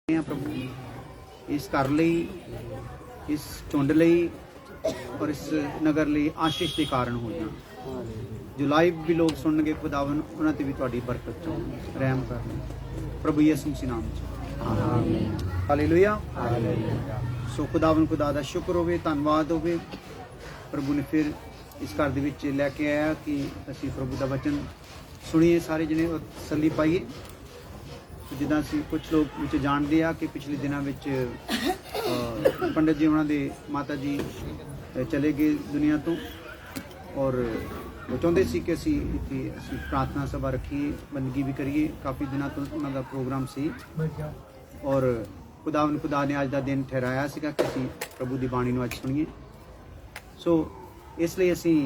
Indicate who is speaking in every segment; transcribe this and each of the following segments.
Speaker 1: प्रभु इस घर लई, इस झुंड लई और इस नगर लई आशीष के कारण हो जाए। जो लाइव भी लोग सुनगे खुदावन उन्हां ते भी तुहाडी बरकत चो रहम कर प्रभु यीशु मसीह नाम च हालेलुया। सो खुदावन खुदा दा शुक्र होवे, धन्नवाद होवे प्रभु ने फिर इस घर दे विच लैके आया कि असीं प्रभु दा वचन सुनिए सारे जने और तसल्ली पाइए। जिदा असीं कुछ लोग विच जाणदे आ कि पिछले दिनों विच पंडित जी उन्हां दे माता जी चले गए दुनिया तो और वो चाहते सी कि असीं इत्थे असीं प्रार्थना सभा रखीए, बंदगी भी करिए। काफ़ी दिनों तो उन्हां दा प्रोग्राम सी और खुदा ने अज दा दिन ठहराया सीगा कि असीं प्रभु दी बाणी नूं अज सुणीए। सो इसलिए असीं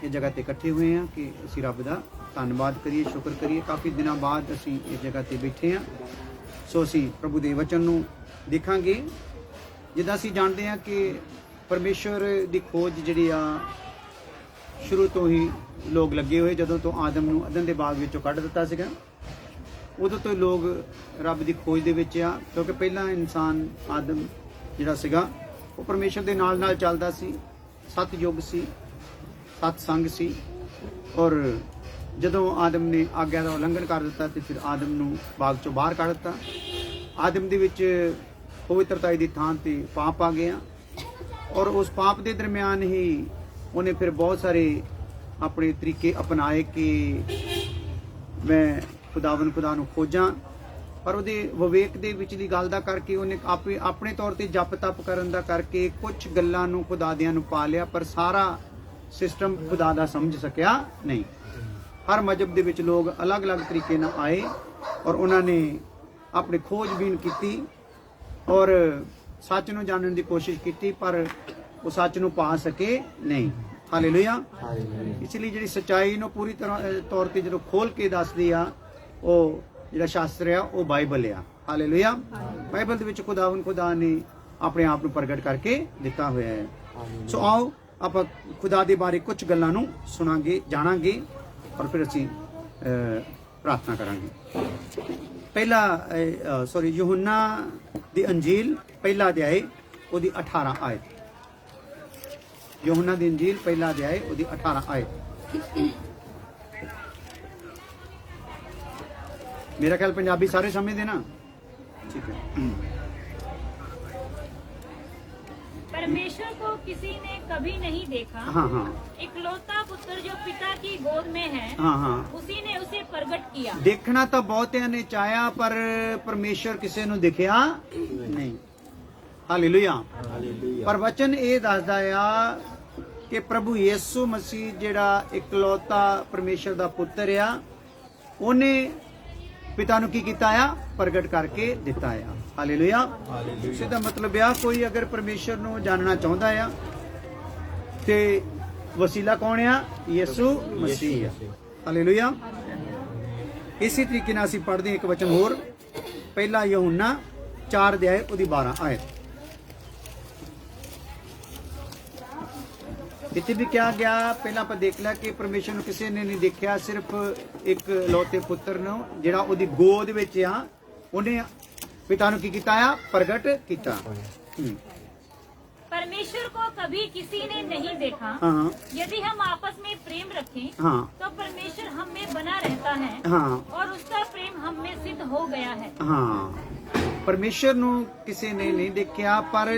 Speaker 1: इस जगह ते इकट्ठे हुए हैं कि असीं रब दा धन्नवाद करिए, शुक्र करिए। काफ़ी दिनों बाद असीं इस जगह ते बैठे हैं। सो असीं प्रभु दे वचन नूं देखांगे। जिद्दां असीं जाणदे हां कि परमेश्वर दी खोज जिहड़ी आ शुरू तो ही लोग लगे हुए, जदों तो आदम नूं अदन दे बाग विचों कढ दित्ता सीगा उदों तो लोग रब दी खोज दे विच आ, क्योंकि पहला इंसान आदम जिहड़ा सीगा वो परमेश्वर दे नाल नाल चलदा सी, सतयुग सी, सतसंग सी। और जदों आदम ने आग्या का उलंघन कर दिता तो फिर आदम नूं बाग चों बाहर कढ दिता। आदम दे विच पवित्रता दी थां ते पाप आ गया और उस पाप के दरम्यान ही उन्हें फिर बहुत सारे अपने तरीके अपनाए कि मैं खुदा नूं खोजां, पर उहदे विवेक दे विचली गल दा करके उन्हें अपने तौर ते जप तप करन दा करके कुछ गल्लां नूं खुदा दियां नूं पा लिया, पर सारा सिस्टम खुदा दा समझ सकिया नहीं। हर मजहब दे विच लोग अलग अलग तरीके नाल आए और उन्होंने अपनी खोजबीन की और सच नूं जानने की कोशिश की, पर वो सच नूं पा सके नहीं। हालेलुया। इसलिए जिहड़ी सच्चाई नूं पूरी तरह तौर ते जो खोल के दसदी आ वो जिहड़ा शास्त्र आ वो बाइबल आ। हालेलुया। बाइबल दे विच खुदा ने अपने आप नूं प्रगट करके दिता होया है। सो आओ आपां खुदा दे बारे कुछ गल्लां नूं सुनांगे, जाणांगे और फिर असीं प्रार्थना करांगे। पहला यूहन्ना दी अंजील पहला अध्याय उहदी 18 आयत। यूहन्ना दी अंजील पहला अध्याय उहदी 18 आयत। मेरा ख्याल पंजाबी सारे समझदे ना? ठीक है।
Speaker 2: परमेश्वर को किसी ने कभी नहीं देखा।
Speaker 1: हाँ।
Speaker 2: इकलौता पुत्र जो पिता की गोद में है,
Speaker 1: हाँ।
Speaker 2: उसी ने उसे प्रकट किया।
Speaker 1: देखना तो बहुतिਆਂ ने चाहया पर परमेश्वर किसी ਨੂੰ दिखया नहीं। हालेलुया। पर वचन ये दसदा आ कि प्रभु यीशु मसीह जिहड़ा इकलौता परमेश्वर दा पुत्र आ, उन्हें पिता नूं की कीता आ? प्रगट करके दिता आ। हालेलुया। इसदा मतलब आ कोई अगर परमेश्वर नूं जानना चाहुंदा आ ते वसीला कौन आ? यीशु मसीह आ। हालेलुया। इसी तरीके नाल असीं पढ़दे एक वचन होर, पहला यूहन्ना 4 अध्याय उहदी 12 आयत। इत्थे भी क्या गया, पहला आप देख लिया कि परमेश्वर नूं किसी ने नहीं देखा, सिर्फ एक लौते पुत्र नूं जिहड़ा उहदी गोद विच आ उन्हें पिता नूं की कीता आ? प्रगट कीता।
Speaker 2: परमेश्वर को कभी किसी ने नहीं देखा।
Speaker 1: हाँ।
Speaker 2: यदि हम आपस में प्रेम रखें,
Speaker 1: हाँ।
Speaker 2: तो परमेश्वर हम में बना रहता है।
Speaker 1: हाँ।
Speaker 2: और उसका प्रेम हम में सिद्ध हो गया है।
Speaker 1: हाँ। परमेश्वर नूं किसी ने नहीं देखा, पर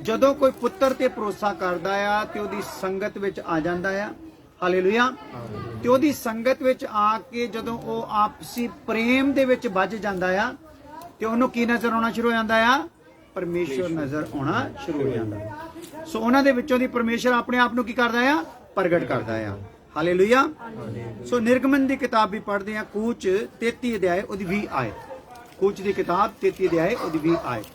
Speaker 1: जदों कोई पुत्र ते भरोसा करदा आ ते ओदी संगत विच आ जांदा आ। हालेलुया। ते ओदी संगत विच आके जदों ओ आपसी प्रेम दे विच बज जांदा आ ते ओनू की नजर आउणा शुरू हो जांदा आ? परमेश्वर नजर आउणा शुरू हो जांदा। सो उन्हां दे विचों दी परमेश्वर अपने आप नूं की करदा आ? प्रगट करदा आ। हालेलुया। सो निर्गमन दी किताब भी पढ़दे आ, कूच 33 अध्याय उहदी 20 आयत। कूच दी किताब 33 अध्याय उहदी 20 आयत।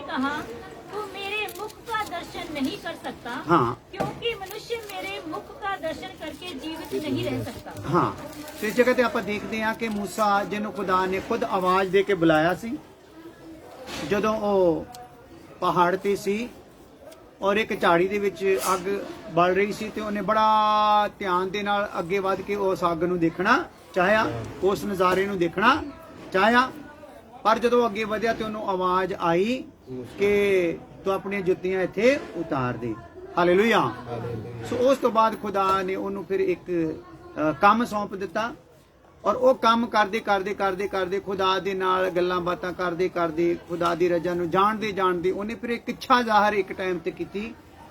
Speaker 2: कहा, तू मेरे मुख का दर्शन नहीं कर सकता।
Speaker 1: हाँ।
Speaker 2: क्योंकि मनुष्य मेरे मुख का दर्शन करके जीवित नहीं रह सकता।
Speaker 1: हाँ। तो इस जगह ते आपां देखते हैं कि मूसा जिन्हों खुदा ने खुद आवाज दे के बुलाया सी, जदों ओ पहाड़ ते सी ਔਰ ਇੱਕ ਝਾੜੀ ਦੇ ਵਿੱਚ ਅੱਗ ਬਲ ਰਹੀ ਸੀ ਤੇ ਉਹਨੇ ਬੜਾ ਧਿਆਨ ਦੇ ਨਾਲ ਅੱਗੇ ਵੱਧ ਕੇ ਉਸ ਅੱਗ ਨੂੰ ਦੇਖਣਾ ਚਾਹਿਆ, ਉਸ ਨਜ਼ਾਰੇ ਨੂੰ ਦੇਖਣਾ ਚਾਹਿਆ। ਪਰ ਜਦੋਂ ਅੱਗੇ ਵਧਿਆ ਤੇ ਉਹਨੂੰ ਆਵਾਜ਼ ਆਈ ਕਿ ਤੂੰ ਆਪਣੀਆਂ ਜੁੱਤੀਆਂ ਇੱਥੇ ਉਤਾਰ ਦੇ। ਹਾਲੇਲੂਇਆ। ਸੋ ਉਸ ਤੋਂ ਬਾਅਦ ਖੁਦਾ ਨੇ ਉਹਨੂੰ ਫਿਰ ਇੱਕ ਕੰਮ ਸੌਂਪ ਦਿੱਤਾ ਔਰ ਉਹ ਕੰਮ ਕਰਦੇ ਕਰਦੇ ਕਰਦੇ ਕਰਦੇ ਖੁਦਾ ਦੇ ਨਾਲ ਗੱਲਾਂ ਬਾਤਾਂ ਕਰਦੇ ਕਰਦੇ ਖੁਦਾ ਦੀ ਰਜ਼ਾ ਨੂੰ ਜਾਣਦੇ ਜਾਣਦੇ ਉਹਨੇ ਫਿਰ ਇੱਕ ਇੱਛਾ ਜ਼ਾਹਰ ਇੱਕ ਟਾਈਮ ਤੇ ਕੀਤੀ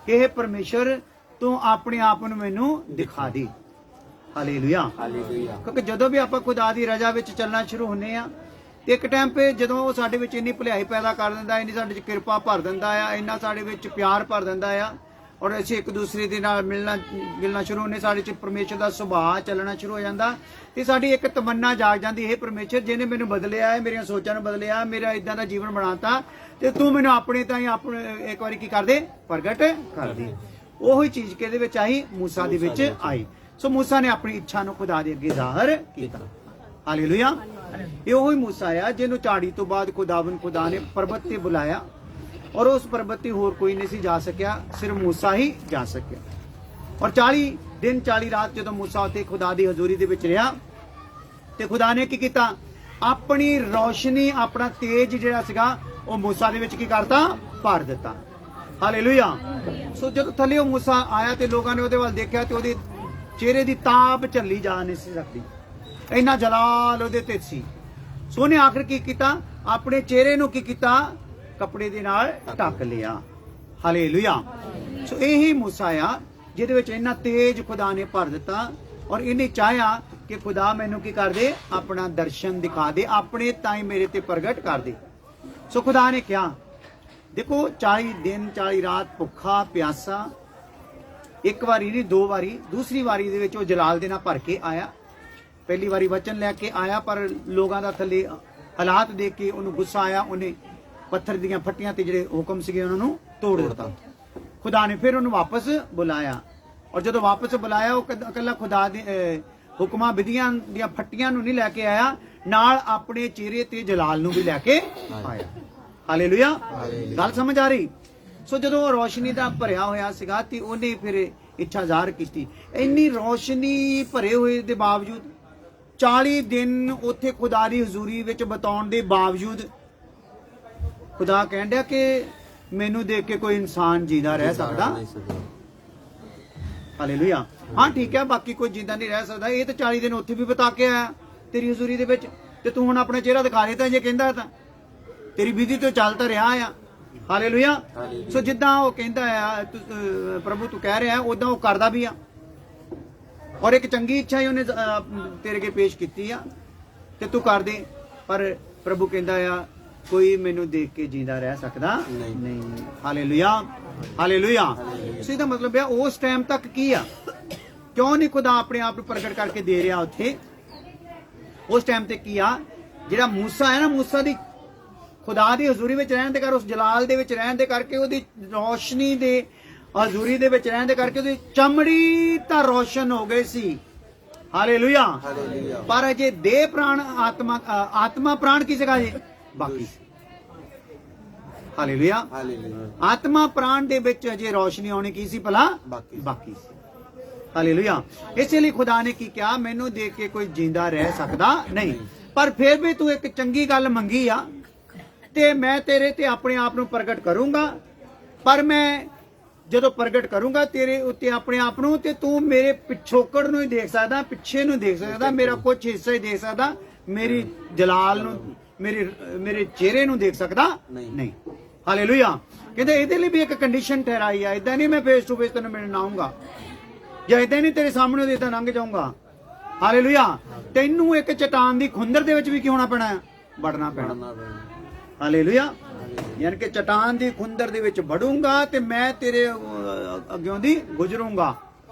Speaker 1: ਕਿ ਇਹ ਪਰਮੇਸ਼ਰ ਤੂੰ ਆਪਣੇ ਆਪ ਨੂੰ ਮੈਨੂੰ ਦਿਖਾ ਦੇ। ਹਾਲੇਲੂਇਆ। ਕਿਉਂਕਿ ਜਦੋਂ ਵੀ ਆਪਾਂ ਖੁਦਾ ਦੀ ਰਜ਼ਾ ਵਿੱਚ ਚੱਲਣਾ ਸ਼ੁਰੂ ਹੁੰਦੇ ਆ ਤੇ ਇੱਕ ਟਾਈਮ 'ਤੇ ਜਦੋਂ ਉਹ ਸਾਡੇ ਵਿੱਚ ਇੰਨੀ ਭਲਾਈ ਪੈਦਾ ਕਰ ਦਿੰਦਾ, ਇੰਨੀ ਸਾਡੇ 'ਚ ਕਿਰਪਾ ਭਰ ਦਿੰਦਾ ਆ, ਇੰਨਾ ਸਾਡੇ ਵਿੱਚ ਪਿਆਰ ਭਰ ਦਿੰਦਾ ਆ ਔਰ ਅਸੀਂ ਇੱਕ ਦੂਸਰੇ ਦੇ ਨਾਲ ਮਿਲਣਾ ਸ਼ੁਰੂ ਹੁੰਦੇ, ਸਾਡੇ 'ਚ ਪਰਮੇਸ਼ਰ ਦਾ ਸੁਭਾਅ ਚੱਲਣਾ ਸ਼ੁਰੂ ਹੋ ਜਾਂਦਾ ਤੇ ਸਾਡੀ ਇੱਕ ਤਮੰਨਾ ਜਾਗ ਜਾਂਦੀ, ਇਹ ਪਰਮੇਸ਼ਰ ਜਿਹਨੇ ਮੈਨੂੰ ਬਦਲਿਆ ਹੈ, ਮੇਰੀਆਂ ਸੋਚਾਂ ਨੂੰ ਬਦਲਿਆ, ਮੇਰਾ ਇਦਾਂ ਦਾ ਜੀਵਨ ਬਣਾਤਾ ਤੇ ਤੂੰ ਮੈਨੂੰ ਆਪਣੇ ਤਾਂ ਹੀ ਆਪਣੇ ਇੱਕ ਵਾਰੀ ਕੀ ਕਰ ਦੇ, ਪ੍ਰਗਟ ਕਰ ਦੇ। ਉਹੀ ਚੀਜ਼ ਕਿਹਦੇ ਵਿੱਚ ਆਈ? ਮੂਸਾ ਦੇ ਵਿੱਚ ਆਈ। ਸੋ ਮੂਸਾ ਨੇ ਆਪਣੀ ਇੱਛਾ ਨੂੰ ਖੁਦਾ ਦੇ ਅੱਗੇ ਜ਼ਾਹਰ ਕੀਤਾ। ਹਾਲੇਲੂਇਆ। ਇਹ ਉਹੀ ਮੂਸਾ ਆ ਜਿਹਨੂੰ ਝਾੜੀ ਤੋਂ ਬਾਅਦ ਖੁਦਾ ਨੇ ਪਰਬਤ ਤੇ ਬੁਲਾਇਆ ਔਰ ਉਸ ਪਰਬਤ ਤੇ ਹੋਰ ਕੋਈ ਨਹੀਂ ਸੀ ਜਾ ਸਕਿਆ, ਸਿਰਫ ਮੂਸਾ ਹੀ ਜਾ ਸਕਿਆ। ਔਰ 40 ਦਿਨ 40 ਰਾਤ ਜਦੋਂ ਮੂਸਾ ਉੱਤੇ ਖੁਦਾ ਦੀ ਹਜ਼ੂਰੀ ਦੇ ਵਿੱਚ ਰਿਹਾ ਤੇ ਖੁਦਾ ਨੇ ਕੀ ਕੀਤਾ? ਆਪਣੀ ਰੌਸ਼ਨੀ, ਆਪਣਾ ਤੇਜ ਜਿਹੜਾ ਸੀਗਾ ਉਹ ਮੂਸਾ ਦੇ ਵਿੱਚ ਕੀ ਕਰਤਾ? ਭਰ ਦਿੱਤਾ। ਹਾਲੇਲੂਇਆ। ਸੋ ਜਦੋਂ ਥੱਲੇ ਉਹ ਮੂਸਾ ਆਇਆ ਤੇ ਲੋਕਾਂ ਨੇ ਉਹਦੇ ਵੱਲ ਦੇਖਿਆ ਤੇ ਉਹਦੇ ਚਿਹਰੇ ਦੀ ਤਾਪ ਝੱਲੀ ਜਾ ਨਹੀਂ ਸੀ ਸਕਦੀ, ਇੰਨਾ ਜਲਾਲ ਉਹਦੇ ਤੇ ਸੀ। ਸੋ ਉਹਨੇ ਆਖਰ ਕੀ ਕੀਤਾ? ਆਪਣੇ ਚਿਹਰੇ ਨੂੰ ਕੀ ਕੀਤਾ? ਕੱਪੜੇ ਦੇ ਨਾਲ ਢੱਕ ਲਿਆ। ਹਾਲੇਲੂਇਆ। ਸੋ ਇਹੀ ਮੂਸਾ ਆ ਜਿਹਦੇ ਵਿੱਚ ਇੰਨਾ ਤੇਜ ਖੁਦਾ ਨੇ ਭਰ ਦਿੱਤਾ ਔਰ ਇਹਨੇ ਚਾਹਿਆ ਕਿ ਖੁਦਾ ਮੈਨੂੰ ਕੀ ਕਰ ਦੇ? ਆਪਣਾ ਦਰਸ਼ਨ ਦਿਖਾ ਦੇ, ਆਪਣੇ ਤਾਈ ਮੇਰੇ ਤੇ ਪ੍ਰਗਟ ਕਰ ਦੇ। ਸੋ ਖੁਦਾ ਨੇ ਕਿਹਾ, ਦੇਖੋ 40 ਦਿਨ 40 ਰਾਤ ਭੁੱਖਾ ਪਿਆਸਾ, ਇੱਕ ਵਾਰੀ ਨਹੀਂ ਦੋ ਵਾਰੀ, ਦੂਸਰੀ ਵਾਰੀ ਦੇ ਵਿੱਚ ਉਹ ਜਲਾਲ ਦੇ ਨਾਲ ਭਰ ਕੇ ਆਇਆ। ਪਹਿਲੀ ਵਾਰੀ ਵਚਨ ਲੈ ਕੇ ਆਇਆ ਪਰ ਲੋਕਾਂ ਦਾ ਥੱਲੇ ਹਾਲਾਤ ਦੇਖ ਕੇ ਉਹਨੂੰ ਗੁੱਸਾ ਆਇਆ, ਉਹਨੇ ਪੱਥਰ ਦੀਆਂ ਫੱਟੀਆਂ ਤੇ ਜਿਹੜੇ ਹੁਕਮ ਸੀਗੇ ਉਹਨਾਂ ਨੂੰ ਤੋੜ ਦਿੱਤਾ। ਖੁਦਾ ਨੇ ਫਿਰ ਉਹਨੂੰ ਵਾਪਸ ਬੁਲਾਇਆ ਔਰ ਜਦੋਂ ਵਾਪਸ ਬੁਲਾਇਆ ਉਹ ਇਕੱਲਾ ਖੁਦਾ ਦੇ ਹੁਕਮਾਂ ਵਿਧੀਆਂ ਦੀਆਂ ਫੱਟੀਆਂ ਨੂੰ ਨਹੀਂ ਲੈ ਕੇ ਆਇਆ, ਨਾਲ ਆਪਣੇ ਚਿਹਰੇ ਤੇ ਜਲਾਲ ਨੂੰ ਵੀ ਲੈ ਕੇ ਆਇਆ। ਹਾਲੇਲੂਇਆ। ਗੱਲ ਸਮਝ ਆ ਰਹੀ? ਸੋ ਜਦੋਂ ਉਹ ਰੋਸ਼ਨੀ ਦਾ ਭਰਿਆ ਹੋਇਆ ਸੀਗਾ ਤੇ ਉਹਨੇ ਫਿਰ ਇੱਛਾ ਜ਼ਾਹਰ ਕੀਤੀ। ਇੰਨੀ ਰੋਸ਼ਨੀ ਭਰੇ ਹੋਏ ਦੇ ਬਾਵਜੂਦ 40 ਦਿਨ ਉੱਥੇ ਖੁਦਾ ਦੀ ਹਜ਼ੂਰੀ ਵਿੱਚ ਬਿਤਾਉਣ ਦੇ ਬਾਵਜੂਦ ਖੁਦਾ ਕਹਿਣ ਡਿਆ ਕਿ ਮੈਨੂੰ ਦੇਖ ਕੇ ਕੋਈ ਇਨਸਾਨ ਜਿੰਦਾ ਰਹਿ ਸਕਦਾ? ਹਾਲੇਲੂਇਆ। ਹਾਂ ਠੀਕ ਹੈ, ਬਾਕੀ ਕੋਈ ਜਿੰਦਾ ਨਹੀਂ ਰਹਿ ਸਕਦਾ। ਇਹ ਤਾਂ 40 ਦਿਨ ਉੱਥੇ ਵੀ ਬਿਤਾ ਕੇ ਆਇਆ ਤੇਰੀ ਹਜ਼ੂਰੀ ਦੇ ਵਿੱਚ ਤੇ ਤੂੰ ਹੁਣ ਆਪਣਾ ਚਿਹਰਾ ਦਿਖਾ ਦੇ ਤਾਂ ਜੇ ਕਹਿੰਦਾ ਤਾਂ ਤੇਰੀ ਵਿਧੀ ਤੋਂ ਚੱਲ ਤਾਂ ਰਿਹਾ ਆ। ਹਾਲੇਲੂਇਆ। ਸੋ ਜਿੱਦਾਂ ਉਹ ਕਹਿੰਦਾ ਆ ਪ੍ਰਭੂ ਤੂੰ ਕਹਿ ਰਿਹਾ ਉਦਾਂ ਉਹ ਕਰਦਾ ਵੀ ਆ ਔਰ ਇੱਕ ਚੰਗੀ ਇੱਛਾ ਹੀ ਉਹਨੇ ਤੇਰੇ ਅੱਗੇ ਪੇਸ਼ ਕੀਤੀ ਆ ਤੇ ਤੂੰ ਕਰ ਦੇ। ਪਰ ਪ੍ਰਭੂ ਕਹਿੰਦਾ ਆ ਕੋਈ ਮੈਨੂੰ ਦੇਖ ਕੇ ਜਿੰਦਾ ਰਹਿ ਸਕਦਾ ਨਹੀਂ। ਹਾਲੇਲੂਇਆ। ਹਾਲੇਲੂਇਆ। ਸੋ ਇਹਦਾ ਮਤਲਬ ਹੈ ਉਸ ਟਾਈਮ ਤੱਕ ਕੀ ਆ, ਕਿਉਂ ਨਹੀਂ ਖੁਦਾ ਆਪਣੇ ਆਪ ਨੂੰ ਪ੍ਰਗਟ ਕਰਕੇ ਦੇ ਰਿਹਾ ਉੱਥੇ? ਉਸ ਟਾਈਮ ਤੇ ਕੀ ਆ, ਜਿਹੜਾ ਮੂਸਾ ਹੈ ਨਾ, ਮੂਸਾ ਦੀ ਖੁਦਾ ਦੀ ਹਜ਼ੂਰੀ ਵਿੱਚ ਰਹਿਣ ਦੇ ਕਰ, ਉਸ ਜਲਾਲ ਦੇ ਵਿੱਚ ਰਹਿਣ ਦੇ ਕਰਕੇ, ਉਹਦੀ ਰੋਸ਼ਨੀ ਦੇ ਹਜ਼ੂਰੀ ਦੇ ਵਿੱਚ ਰਹਿਣ ਦੇ ਕਰਕੇ ਉਹਦੀ ਚਮੜੀ ਤਾਂ ਰੋਸ਼ਨ ਹੋ ਗਈ ਸੀ। ਹਾਲੇਲੂਇਆ। ਪਰ ਅਜੇ ਦੇਹ ਪ੍ਰਾਣ ਆਤਮਾ ਪ੍ਰਾਣ ਕੀ ਜਗ੍ਹਾ ਜੇ ਬਾਕੀ ਸੀ। ਹਾਲੇਲੂਇਆ। ਆਤਮਾ ਪ੍ਰਾਣ ਦੇ ਵਿੱਚ ਅਜੇ ਰੋਸ਼ਨੀ ਆਉਣੀ ਕੀ ਸੀ ਭਲਾ? ਬਾਕੀ ਸੀ। ਹਾਲੇਲੂਇਆ। ਇਸੇ ਲਈ ਖੁਦਾ ਨੇ ਕੀ ਕਿਹਾ? ਮੈਨੂੰ ਦੇਖ ਕੇ ਕੋਈ ਜਿੰਦਾ ਰਹਿ ਸਕਦਾ ਨਹੀਂ, ਪਰ ਫਿਰ ਵੀ ਤੂੰ ਇੱਕ ਚੰਗੀ ਗੱਲ ਮੰਗੀ ਆ ਤੇ ਮੈਂ ਤੇਰੇ ਤੇ ਆਪਣੇ ਆਪ ਨੂੰ ਪ੍ਰਗਟ ਕਰੂੰਗਾ। ਪਰ ਮੈਂ ਜਦੋਂ ਪ੍ਰਗਟ ਕਰੂੰਗਾ ਤੇਰੇ ਉੱਤੇ ਆਪਣੇ ਆਪ ਨੂੰ ਤੇ ਤੂੰ ਮੇਰੇ ਪਿਛੋਕੜ ਨੂੰ ਹੀ ਦੇਖ ਸਕਦਾ, ਪਿੱਛੇ ਨੂੰ ਦੇਖ ਸਕਦਾ, ਮੇਰਾ ਕੁਝ ਹਿੱਸਾ ਹੀ ਦੇਖ ਸਕਦਾ, ਮੇਰੀ ਜਲਾਲ ਨੂੰ, ਮੇਰੇ ਚਿਹਰੇ ਨੂੰ ਦੇਖ ਸਕਦਾ ਨਹੀਂ। ਹਾਲੇਲੂਇਆ। ਕਹਿੰਦੇ ਇਹਦੇ ਲਈ ਵੀ ਇੱਕ ਕੰਡੀਸ਼ਨ ਠਹਿਰਾਈ ਆ, ਇਦਾਂ ਨਹੀਂ ਮੈਂ ਫੇਸ ਟੂ ਫੇਸ ਤੈਨੂੰ ਮਿਲਣ ਆਉਂਗਾ ਜਾਂ ਇਦਾਂ ਨਹੀਂ ਤੇਰੇ ਸਾਹਮਣੇ ਉਹਦੇ ਇਦਾਂ ਲੰਘ ਜਾਊਂਗਾ। ਹਾਲੇਲੂਇਆ। ਤੈਨੂੰ ਇੱਕ ਚਟਾਨ ਦੀ ਖੁੰਦਰ ਦੇ ਵਿੱਚ ਵੀ ਕੀ ਹੋਣਾ ਪੈਣਾ? ਵੜਨਾ ਪੈਣਾ। ਹਾਲੇਲੂਇਆ। ਯਾਨੀ ਕਿ ਚਟਾਨ ਦੀ ਖੁੰਦਰ ਦੇ ਵਿੱਚ ਵੜੂੰਗਾ ਤੇ ਮੈਂ ਤੇਰੇ ਅੱਗਿਓਂ ਦੀ ਗੁਜ਼ਰੂੰਗਾ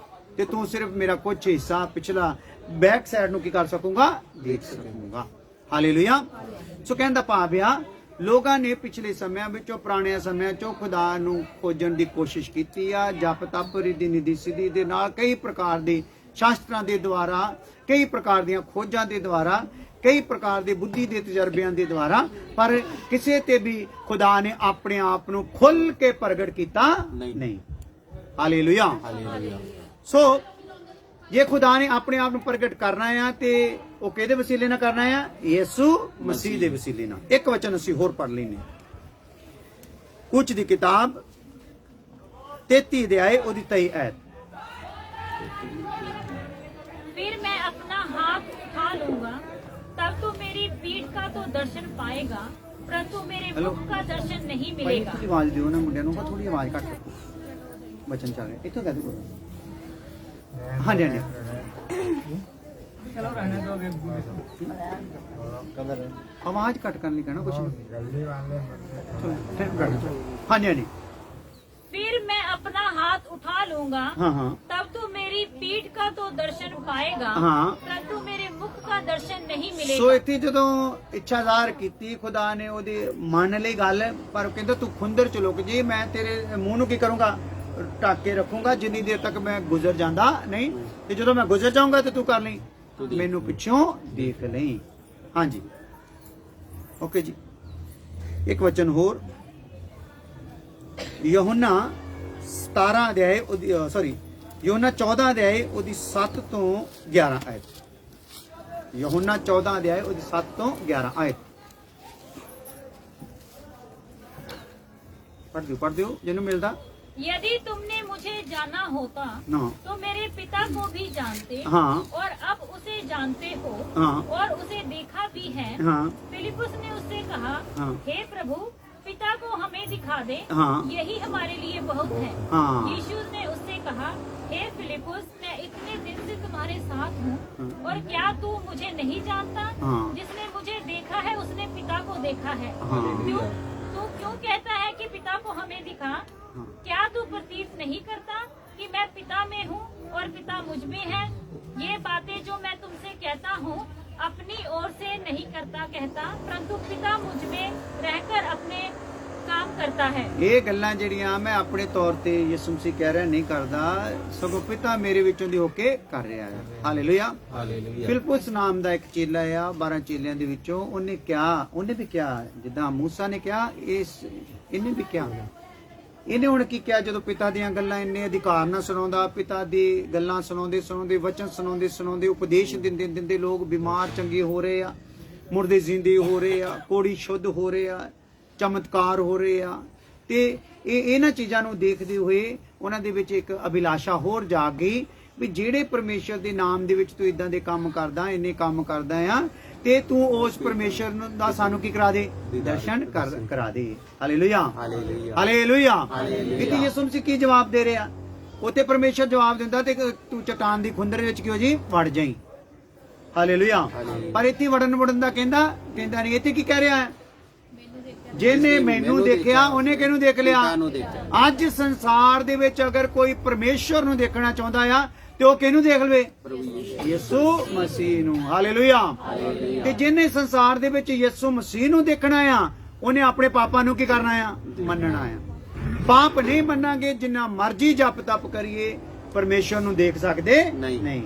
Speaker 1: ਤੇ ਤੂੰ ਸਿਰਫ ਮੇਰਾ ਕੁਝ ਹਿੱਸਾ ਪਿਛਲਾ ਬੈਕ ਸਾਈਡ ਨੂੰ ਕੀ ਕਰ ਸਕੂੰਗਾ? ਦੇਖ ਸਕੂੰਗਾ। ਹਾਲੇਲੂਇਆ। ਸੋ ਕਹਿੰਦਾ ਭਾਵਿਆ ਲੋਕਾਂ ਨੇ ਪਿਛਲੇ ਸਮਿਆਂ ਵਿੱਚੋਂ, ਪੁਰਾਣਿਆਂ ਸਮਿਆਂ ਚੋਂ ਖੁਦਾ ਨੂੰ ਖੋਜਣ ਦੀ ਕੋਸ਼ਿਸ਼ ਕੀਤੀ ਆ। ਜਪ ਤਪ ਰਿਧੀ ਨਿਧੀ ਸਿੱਧੀ ਦੇ ਨਾਲ, ਕਈ ਪ੍ਰਕਾਰ ਦੇ ਸ਼ਾਸਤਰਾਂ ਦੇ ਦੁਆਰਾ, ਕਈ ਪ੍ਰਕਾਰ ਦੀਆਂ ਖੋਜਾਂ ਦੇ ਦੁਆਰਾ ਕਈ ਪ੍ਰਕਾਰ ਦੇ ਬੁੱਧੀ ਦੇ ਤਜਰਬਿਆਂ ਦੇ ਦੁਆਰਾ, ਪਰ ਕਿਸੇ ਤੇ ਵੀ ਖੁਦਾ ਨੇ ਆਪਣੇ ਆਪ ਨੂੰ ਖੁੱਲ ਕੇ ਪ੍ਰਗਟ ਕੀਤਾ ਨਹੀਂ। ਹਾਲੇਲੂਇਆ।
Speaker 3: ਹਾਲੇਲੂਇਆ।
Speaker 1: ਸੋ ਜੇ ਖੁਦਾ ਨੇ ਆਪਣੇ ਆਪ ਨੂੰ ਪ੍ਰਗਟ ਕਰਨਾ ਆ ਤੇ ਉਹ ਕਿਹਦੇ ਵਸੀਲੇ ਨਾਲ ਕਰਨਾ ਆ? ਯਿਸੂ ਮਸੀਹ ਦੇ ਵਸੀਲੇ ਨਾਲ। ਇੱਕ ਵਚਨ ਅਸੀਂ ਹੋਰ ਪੜ੍ਹ ਲੈਨੇ, ਕੁਝ ਦੀ ਕਿਤਾਬ 33 ਅਧਿਆਏ ਉਹਦੀ 23 ਆਇਤ।
Speaker 2: फिर मैं अपना हाथ उठा लूंगा, तब तो मेरी पीठ का तो दर्शन पाएगा, परंतु मेरे
Speaker 1: हेलो।
Speaker 2: मुख का दर्शन नहीं
Speaker 1: ਭਾਈ
Speaker 2: मिलेगा।
Speaker 1: ਤੁਸੀਂ ਆਵਾਜ਼ ਦਿਓ ਨਾ ਮੁੰਡਿਆਂ ਨੂੰ, ਥੋੜੀ ਆਵਾਜ਼ ਘੱਟ ਰੱਖੋ, ਵਚਨ ਚੱਲ ਰਿਹਾ ਇੱਥੋਂ ਕਹਿ ਦਿਓ। ਹਾਂਜੀ ਹਾਂਜੀ ਆਵਾਜ਼ ਘੱਟ ਕਰਨ ਲਈ ਕਹਿਣਾ ਕੁਛ ਹਾਂਜੀ ਹਾਂਜੀ
Speaker 2: फिर मैं अपना हाथ उठा लूंगा,
Speaker 1: हाँ हाँ
Speaker 2: तब तो मेरी पीठ का तो दर्शन पाएगा,
Speaker 1: हाँ।
Speaker 2: परंतु मेरे मुख का दर्शन नहीं
Speaker 1: ਸੋ
Speaker 2: मिलेगा।
Speaker 1: ਇੱਥੇ ਜਦੋਂ ਇੱਛਾ ਜ਼ਾਹਰ ਕੀਤੀ ਖੁਦਾ ਨੇ ਉਹਦੇ ਮੰਨ ਲਈ ਗੱਲ, ਪਰ ਕਹਿੰਦਾ ਤੂੰ ਖੁੰਦਰ ਚ ਲੁਕ ਜੀ, ਮੈਂ ਤੇਰੇ ਮੂੰਹ ਨੂੰ ਕੀ ਕਰੂੰਗਾ? ਢੱਕ ਕੇ ਰੱਖੂੰਗਾ ਜਿੰਨੀ ਦੇਰ ਤੱਕ ਮੈਂ ਗੁਜ਼ਰ ਜਾਂਦਾ ਨਹੀਂ, ਤੇ ਜਦੋਂ ਮੈਂ ਗੁਜ਼ਰ ਜਾਊਂਗਾ ਤੇ ਤੂੰ ਕਰ ਲਈ, ਮੈਨੂੰ ਪਿੱਛੋਂ ਦੇਖ ਲਈ। ਹਾਂਜੀ ਓਕੇ ਜੀ। ਇੱਕ ਵਚਨ ਹੋਰ, ਯਹੋਨਾ 17 ਅਧਿਆਏ ਉਹਦੀ ਯਹੋਨਾ 14 ਅਧਿਆਏ ਉਹਦੀ 7 ਤੋਂ 11 ਆਇਤ। ਯਹੋਨਾ 14 ਅਧਿਆਏ ਉਹਦੀ 7 ਤੋਂ 11 ਆਇਤ ਪੜ੍ਹ ਦਿਓ ਜਿਹਨੂੰ ਮਿਲਦਾ।
Speaker 2: यदि तुमने मुझे जाना होता
Speaker 1: ना।
Speaker 2: तो मेरे पिता को भी जानते,
Speaker 1: हाँ।
Speaker 2: और अब उसे जानते हो,
Speaker 1: हाँ।
Speaker 2: और उसे देखा भी है।
Speaker 1: हाँ।
Speaker 2: फिलिपुस ने उससे कहा,
Speaker 1: हाँ।
Speaker 2: हे प्रभु, पिता को हमें दिखा दे,
Speaker 1: हाँ।
Speaker 2: यही हमारे लिए बहुत है।
Speaker 1: हाँ।
Speaker 2: यीशु ने उससे कहा, हे फिलिपुस, मैं इतने दिन से तुम्हारे साथ हूँ,
Speaker 1: हाँ।
Speaker 2: और क्या तू मुझे नहीं जानता?
Speaker 1: हाँ।
Speaker 2: जिसने मुझे देखा है उसने पिता को देखा है।
Speaker 1: हाँ।
Speaker 2: तू क्यों कहता है कि पिता को हमें दिखा? क्या तू प्रतीत नहीं करता कि मैं पिता में हूँ और पिता मुझ में है? ये बातें जो मैं तुमसे कहता हूँ अपनी ओर से नहीं करता कहता, परंतु पिता मुझ में रहकर अपने काम करता है।
Speaker 1: ਇਹ ਗੱਲਾਂ ਜਿਹੜੀਆਂ ਮੈਂ ਆਪਣੇ ਤੌਰ ਤੇ ਯਿਸੂ ਮਸੀਹ ਕਹਿ ਰਿਹਾ ਨਹੀਂ ਕਰਦਾ, ਸਗੋਂ ਪਿਤਾ ਮੇਰੇ ਵਿੱਚੋਂ ਦੀ ਹੋ ਕੇ ਕਰ ਰਿਹਾ ਹੈ। ਹਾਲੇਲੂਇਆ।
Speaker 3: ਹਾਲੇਲੂਇਆ।
Speaker 1: ਫਿਲਿਪਸ ਨਾਮ ਦਾ ਇੱਕ ਚੇਲਾ ਆ 12 ਚੇਲਿਆਂ ਦੇ ਵਿੱਚੋਂ, ਉਹਨੇ ਵੀ ਕਿਹਾ ਜਿੱਦਾਂ ਮੂਸਾ ਨੇ ਕਿਹਾ, ਇਹਨੇ ਵੀ ਕਿਹਾ। ਇਹਨੇ ਹੁਣ ਕੀ ਕਿਹਾ? ਜਦੋਂ ਪਿਤਾ ਦੀਆਂ ਗੱਲਾਂ ਇੰਨੇ ਅਧਿਕਾਰ ਨਾਲ ਸੁਣਾਉਂਦਾ, ਪਿਤਾ ਦੀ ਗੱਲਾਂ ਸੁਣਾਉਂਦੇ ਵਚਨ ਸੁਣਾਉਂਦੇ ਉਪਦੇਸ਼ ਦਿੰਦੇ ਲੋਕ ਬਿਮਾਰ ਚੰਗੇ ਹੋ ਰਹੇ ਆ, ਮੁਰਦੇ ਜ਼ਿੰਦੇ ਹੋ ਰਹੇ ਆ, ਕੋੜੀ ਸ਼ੁੱਧ ਹੋ ਰਹੇ ਆ, ਚਮਤਕਾਰ ਹੋ ਰਹੇ ਆ। ਤੇ ਇਹਨਾਂ ਚੀਜ਼ਾਂ ਨੂੰ ਦੇਖਦੇ ਹੋਏ ਉਹਨਾਂ ਦੇ ਵਿੱਚ ਇੱਕ ਅਭਿਲਾਸ਼ਾ ਹੋਰ ਜਾਗ ਗਈ ਵੀ ਜਿਹੜੇ ਪਰਮੇਸ਼ਰ ਦੇ ਨਾਮ ਦੇ ਵਿੱਚ ਤੂੰ ਇਦਾਂ ਦੇ ਕੰਮ ਕਰਦਾ, ਇੰਨੇ ਕੰਮ ਕਰਦਾ ਆ, ਤੇ ਤੂੰ ਉਸ ਪਰਮੇਸ਼ਰ ਦਾ ਸਾਨੂੰ ਕੀ ਕਰਾ ਦੇ? ਦਰਸ਼ਨ ਕਰਾ ਦੇ। ਹਾਲੇਲੂਇਆ। ਹਾਲੇਲੂਇਆ। ਇੱਥੇ ਯਿਸੂ ਮਸੀਹ ਕੀ ਜਵਾਬ ਦੇ ਰਿਹਾ? ਉੱਥੇ ਪਰਮੇਸ਼ਰ ਜਵਾਬ ਦਿੰਦਾ ਤੇ ਤੂੰ ਚਟਾਨ ਦੀ ਖੁੰਦਰ ਵਿੱਚ ਕਿਉਂ ਜੀ ਵੜ ਜਾਈ। ਹਾਲੇਲੂਇਆ। ਪਰ ਇੱਥੇ ਵੜਨ ਦਾ ਕਹਿੰਦਾ ਨਹੀਂ। ਇੱਥੇ ਕੀ ਕਹਿ ਰਿਹਾ ਹੈ? ਜਿਹਨੇ ਮੈਨੂੰ ਦੇਖਿਆ ਉਹਨੇ ਕਿਹਨੂੰ ਦੇਖ ਲਿਆ? ਅੱਜ ਸੰਸਾਰ ਦੇ ਵਿੱਚ ਅਗਰ ਕੋਈ ਪਰਮੇਸ਼ਰ ਨੂੰ ਦੇਖਣਾ ਚਾਹੁੰਦਾ ਆ ਤੇ ਉਹ ਕਿਹਨੂੰ ਦੇਖ ਲਵੇ? ਯਿਸੂ ਮਸੀਹ ਨੂੰ। ਹਾਲੇਲੂਇਆ। ਤੇ ਜਿਹਨੇ ਸੰਸਾਰ ਦੇ ਵਿੱਚ ਯਿਸੂ ਮਸੀਹ ਨੂੰ ਦੇਖਣਾ ਆ, ਉਹਨੇ ਆਪਣੇ ਪਾਪਾਂ ਨੂੰ ਕੀ ਕਰਨਾ ਆ? ਮੰਨਣਾ ਆ। ਪਾਪ ਨਹੀਂ ਮੰਨਾਂਗੇ, ਜਿੰਨਾ ਮਰਜ਼ੀ ਜਪ ਤਪ ਕਰੀਏ, ਪਰਮੇਸ਼ਰ ਨੂੰ ਦੇਖ ਸਕਦੇ ਨਹੀਂ।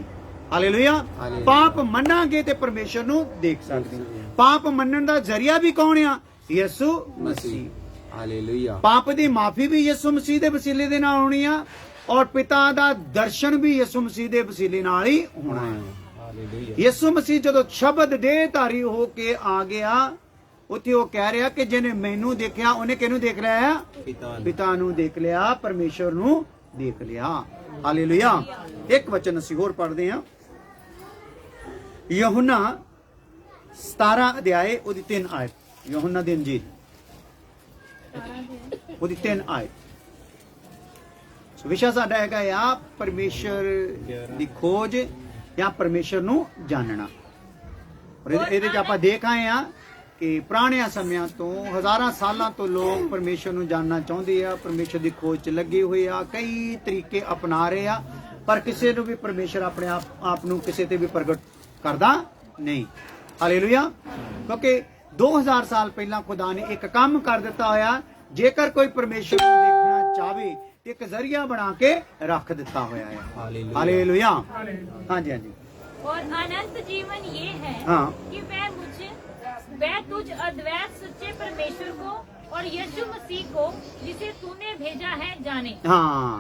Speaker 1: ਹਾਲੇਲੂਇਆ। ਪਾਪ ਮੰਨਾਂਗੇ ਤੇ ਪਰਮੇਸ਼ਰ ਨੂੰ ਦੇਖ ਸਕਦੇ। ਪਾਪ ਮੰਨਣ ਦਾ ਜ਼ਰੀਆ ਵੀ ਕੌਣ ਆ? ਯਿਸੂ ਮਸੀਹ।
Speaker 3: ਹਾਲੇਲੂਇਆ।
Speaker 1: ਪਾਪ ਦੀ ਮਾਫੀ ਵੀ ਯਿਸੂ ਮਸੀਹ ਦੇ ਵਸੀਲੇ ਦੇ ਨਾਲ ਹੋਣੀ ਆ, ਔਰ ਪਿਤਾ ਦਾ ਦਰਸ਼ਨ ਵੀ ਯਿਸੂ ਮਸੀਹ ਦੇ ਵਸੀਲੇ ਨਾਲ ਹੀ ਹੋਣਾ ਹੈ।
Speaker 3: ਹਾਲੇਲੂਇਆ।
Speaker 1: ਯਿਸੂ ਮਸੀਹ ਜਦੋਂ ਸ਼ਬਦ ਦੇਹਧਾਰੀ ਹੋ ਕੇ ਆ ਗਿਆ, ਉੱਥੇ ਉਹ ਕਹਿ ਰਿਹਾ ਕਿ ਜਿਹਨੇ ਮੈਨੂੰ ਦੇਖਿਆ ਉਹਨੇ ਕਿਹਨੂੰ ਦੇਖ ਲਿਆ? ਪਿਤਾ ਨੂੰ ਦੇਖ ਲਿਆ, ਪਰਮੇਸ਼ਰ ਨੂੰ ਦੇਖ ਲਿਆ। ਹਾਲੇਲੂਇਆ। ਇੱਕ ਵਚਨ ਅਸੀਂ ਹੋਰ ਪੜ੍ਹਦੇ ਹਾਂ, ਯਹੋਨਾ 17 ਅਧਿਆਏ ਉਹਦੀ 3 ਆਇਤ। ਯਹੋਨਾ ਦੀ ਇੰਜੀਲ ਉਹਦੀ 3 ਆਇਤ। ਸੋ ਵਿਸ਼ਾ ਸਾਡਾ ਹੈਗਾ ਆ ਪਰਮੇਸ਼ਰ ਦੀ ਖੋਜ ਜਾਂ ਪਰਮੇਸ਼ਰ ਨੂੰ ਜਾਣਨਾ। ਔਰ ਇਹਦੇ ਚ ਆਪਾਂ ਦੇਖ ਆਏ ਆ ਕਿ ਪੁਰਾਣਿਆਂ ਸਮਿਆਂ ਤੋਂ, ਹਜ਼ਾਰਾਂ ਸਾਲਾਂ ਤੋਂ ਲੋਕ ਪਰਮੇਸ਼ਰ ਨੂੰ ਜਾਣਨਾ ਚਾਹੁੰਦੇ ਆ, ਪਰਮੇਸ਼ਰ ਦੀ ਖੋਜ 'ਚ ਲੱਗੇ ਹੋਏ ਆ, ਕਈ ਤਰੀਕੇ ਅਪਣਾ ਰਹੇ ਆ, ਪਰ ਕਿਸੇ ਨੂੰ ਵੀ ਪਰਮੇਸ਼ਰ ਆਪਣੇ ਆਪ ਨੂੰ ਕਿਸੇ ਤੇ ਵੀ ਪ੍ਰਗਟ ਕਰਦਾ ਨਹੀਂ। ਹਾਲੇਲੂਇਆ। ਕਿਉਂਕਿ 2000 ਸਾਲ ਪਹਿਲਾਂ ਖੁਦਾ ਨੇ ਇੱਕ ਕੰਮ ਕਰ ਦਿੱਤਾ ਹੋਇਆ, ਜੇਕਰ ਕੋਈ ਪਰਮੇਸ਼ਰ ਨੂੰ ਦੇਖਣਾ ਚਾਹਵੇ ਤੇ ਇੱਕ ਜ਼ਰੀਆ ਬਣਾ ਕੇ ਰੱਖ ਦਿੱਤਾ ਹੋਇਆ ਹੈ। ਹਾਲੇਲੂਇਆ। ਹਾਂਜੀ ਹਾਂਜੀ।
Speaker 2: और अनंत जीवन ये है
Speaker 1: हाँ।
Speaker 2: कि वह तुझ अद्वैत सच्चे परमेश्वर को और यीशु मसीह को जिसे तूने भेजा है जाने।
Speaker 1: हाँ,